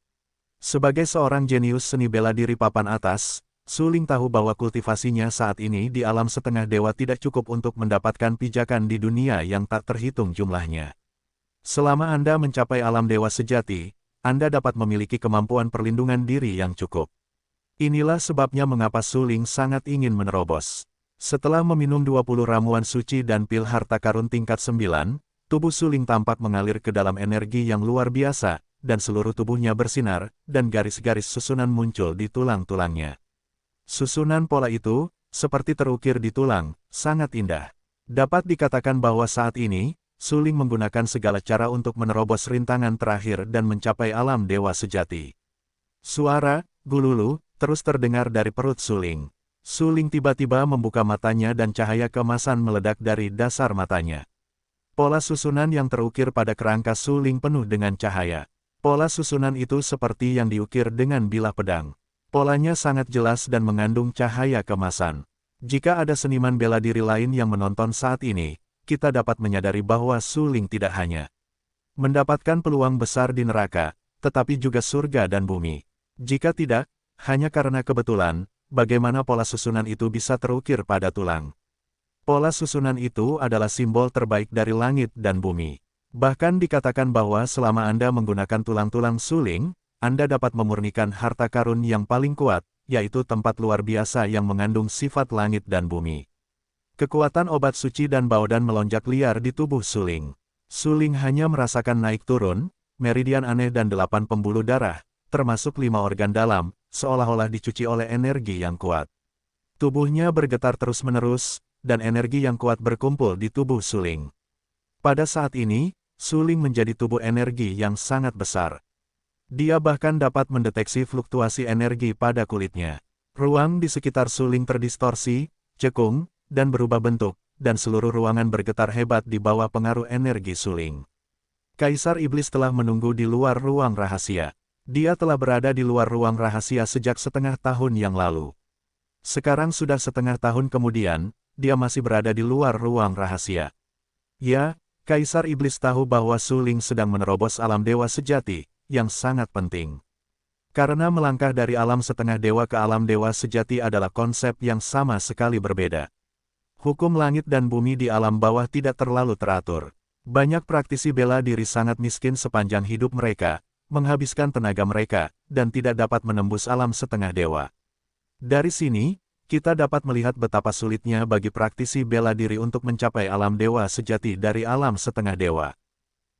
Sebagai seorang jenius seni bela diri papan atas, Suling tahu bahwa kultivasinya saat ini di alam setengah dewa tidak cukup untuk mendapatkan pijakan di dunia yang tak terhitung jumlahnya. Selama Anda mencapai alam dewa sejati, Anda dapat memiliki kemampuan perlindungan diri yang cukup. Inilah sebabnya mengapa Suling sangat ingin menerobos. Setelah meminum 20 ramuan suci dan pil harta karun tingkat 9, tubuh Suling tampak mengalir ke dalam energi yang luar biasa, dan seluruh tubuhnya bersinar, dan garis-garis susunan muncul di tulang-tulangnya. Susunan pola itu, seperti terukir di tulang, sangat indah. Dapat dikatakan bahwa saat ini, Suling menggunakan segala cara untuk menerobos rintangan terakhir dan mencapai alam dewa sejati. Suara gululu terus terdengar dari perut Suling. Suling tiba-tiba membuka matanya dan cahaya keemasan meledak dari dasar matanya. Pola susunan yang terukir pada kerangka Suling penuh dengan cahaya. Pola susunan itu seperti yang diukir dengan bilah pedang. Polanya sangat jelas dan mengandung cahaya keemasan. Jika ada seniman bela diri lain yang menonton saat ini, kita dapat menyadari bahwa Suling tidak hanya mendapatkan peluang besar di neraka, tetapi juga surga dan bumi. Jika tidak, hanya karena kebetulan, bagaimana pola susunan itu bisa terukir pada tulang. Pola susunan itu adalah simbol terbaik dari langit dan bumi. Bahkan dikatakan bahwa selama Anda menggunakan tulang-tulang Suling, Anda dapat memurnikan harta karun yang paling kuat, yaitu tempat luar biasa yang mengandung sifat langit dan bumi. Kekuatan obat suci dan baodan melonjak liar di tubuh Suling. Suling hanya merasakan naik turun, meridian aneh dan 8 pembuluh darah, termasuk 5 organ dalam, seolah-olah dicuci oleh energi yang kuat. Tubuhnya bergetar terus-menerus, dan energi yang kuat berkumpul di tubuh Suling. Pada saat ini, Suling menjadi tubuh energi yang sangat besar. Dia bahkan dapat mendeteksi fluktuasi energi pada kulitnya. Ruang di sekitar Suling terdistorsi, cekung, dan berubah bentuk, dan seluruh ruangan bergetar hebat di bawah pengaruh energi suling. Kaisar Iblis telah menunggu di luar ruang rahasia. Dia telah berada di luar ruang rahasia sejak setengah tahun yang lalu. Sekarang sudah setengah tahun kemudian, dia masih berada di luar ruang rahasia. Ya, Kaisar Iblis tahu bahwa suling sedang menerobos alam dewa sejati, yang sangat penting. Karena melangkah dari alam setengah dewa ke alam dewa sejati adalah konsep yang sama sekali berbeda. Hukum langit dan bumi di alam bawah tidak terlalu teratur. Banyak praktisi bela diri sangat miskin sepanjang hidup mereka, menghabiskan tenaga mereka, dan tidak dapat menembus alam setengah dewa. Dari sini, kita dapat melihat betapa sulitnya bagi praktisi bela diri untuk mencapai alam dewa sejati dari alam setengah dewa.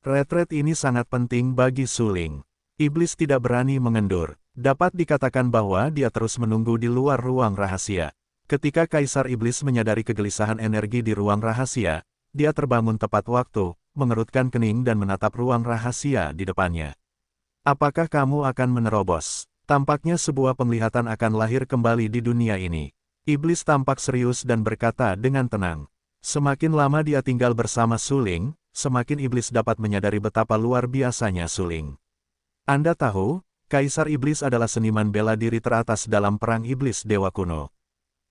Retret ini sangat penting bagi suling. Iblis tidak berani mengendur. Dapat dikatakan bahwa dia terus menunggu di luar ruang rahasia. Ketika Kaisar Iblis menyadari kegelisahan energi di ruang rahasia, dia terbangun tepat waktu, mengerutkan kening dan menatap ruang rahasia di depannya. Apakah kamu akan menerobos? Tampaknya sebuah penglihatan akan lahir kembali di dunia ini. Iblis tampak serius dan berkata dengan tenang. Semakin lama dia tinggal bersama suling, semakin iblis dapat menyadari betapa luar biasanya suling. Anda tahu, Kaisar Iblis adalah seniman bela diri teratas dalam perang iblis dewa kuno.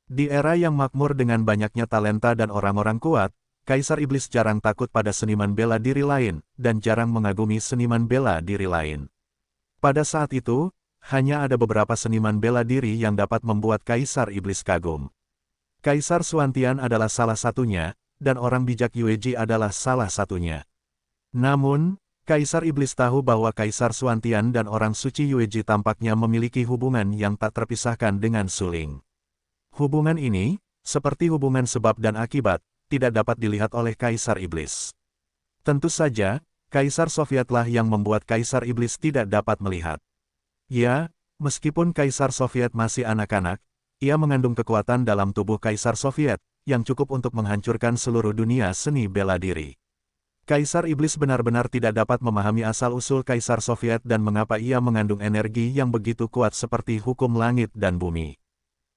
Di era yang makmur dengan banyaknya talenta dan orang-orang kuat, Kaisar Iblis jarang takut pada seniman bela diri lain, dan jarang mengagumi seniman bela diri lain. Pada saat itu, hanya ada beberapa seniman bela diri yang dapat membuat Kaisar Iblis kagum. Kaisar Suantian adalah salah satunya, dan orang bijak Yueji adalah salah satunya. Namun, Kaisar Iblis tahu bahwa Kaisar Suantian dan orang suci Yueji tampaknya memiliki hubungan yang tak terpisahkan dengan suling. Hubungan ini, seperti hubungan sebab dan akibat, tidak dapat dilihat oleh Kaisar Iblis. Tentu saja, Kaisar Sovietlah yang membuat Kaisar Iblis tidak dapat melihat. Ya, meskipun Kaisar Soviet masih anak-anak, ia mengandung kekuatan dalam tubuh Kaisar Soviet, yang cukup untuk menghancurkan seluruh dunia seni bela diri. Kaisar Iblis benar-benar tidak dapat memahami asal-usul Kaisar Soviet dan mengapa ia mengandung energi yang begitu kuat seperti hukum langit dan bumi.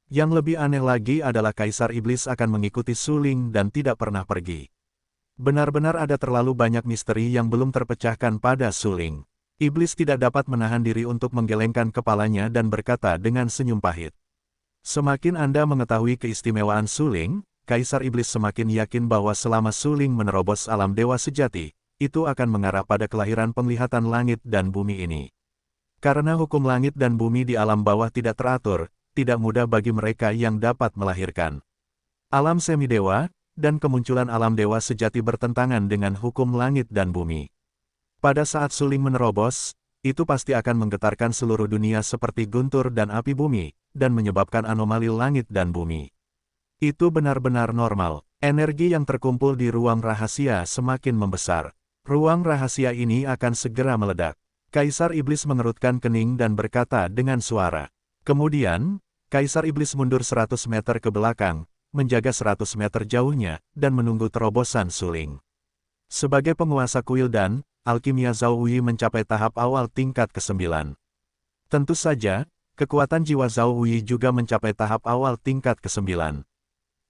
Yang lebih aneh lagi adalah Kaisar Iblis akan mengikuti suling dan tidak pernah pergi. Benar-benar ada terlalu banyak misteri yang belum terpecahkan pada suling. Iblis tidak dapat menahan diri untuk menggelengkan kepalanya dan berkata dengan senyum pahit. Semakin Anda mengetahui keistimewaan suling, Kaisar Iblis semakin yakin bahwa selama suling menerobos alam dewa sejati, itu akan mengarah pada kelahiran penglihatan langit dan bumi ini. Karena hukum langit dan bumi di alam bawah tidak teratur, tidak mudah bagi mereka yang dapat melahirkan. Alam semidewa, dan kemunculan alam dewa sejati bertentangan dengan hukum langit dan bumi. Pada saat suling menerobos, itu pasti akan menggetarkan seluruh dunia seperti guntur dan api bumi, dan menyebabkan anomali langit dan bumi. Itu benar-benar normal. Energi yang terkumpul di ruang rahasia semakin membesar. Ruang rahasia ini akan segera meledak. Kaisar Iblis mengerutkan kening dan berkata dengan suara. Kemudian, Kaisar Iblis mundur 100 meter ke belakang, menjaga 100 meter jauhnya, dan menunggu terobosan suling. Sebagai penguasa kuil dan alkimia Zhao Wei mencapai tahap awal tingkat ke-9. Tentu saja, kekuatan jiwa Zhao Wei juga mencapai tahap awal tingkat ke-9.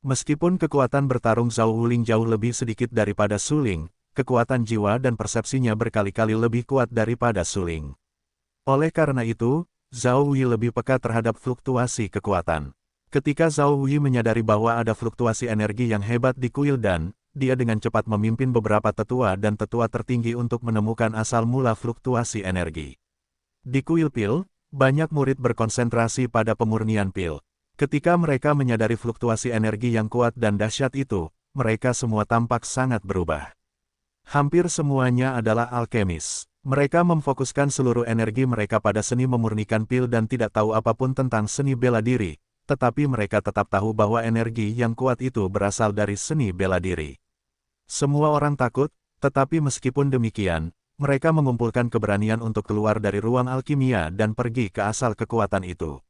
Meskipun kekuatan bertarung Zhao Wuling jauh lebih sedikit daripada suling, kekuatan jiwa dan persepsinya berkali-kali lebih kuat daripada suling. Oleh karena itu, Zhao Wei lebih peka terhadap fluktuasi kekuatan. Ketika Zhao Wei menyadari bahwa ada fluktuasi energi yang hebat di kuil dan, dia dengan cepat memimpin beberapa tetua dan tetua tertinggi untuk menemukan asal mula fluktuasi energi. Di kuil pil, banyak murid berkonsentrasi pada pemurnian pil. Ketika mereka menyadari fluktuasi energi yang kuat dan dahsyat itu, mereka semua tampak sangat berubah. Hampir semuanya adalah alkemis. Mereka memfokuskan seluruh energi mereka pada seni memurnikan pil dan tidak tahu apapun tentang seni bela diri, tetapi mereka tetap tahu bahwa energi yang kuat itu berasal dari seni bela diri. Semua orang takut, tetapi meskipun demikian, mereka mengumpulkan keberanian untuk keluar dari ruang alkimia dan pergi ke asal kekuatan itu.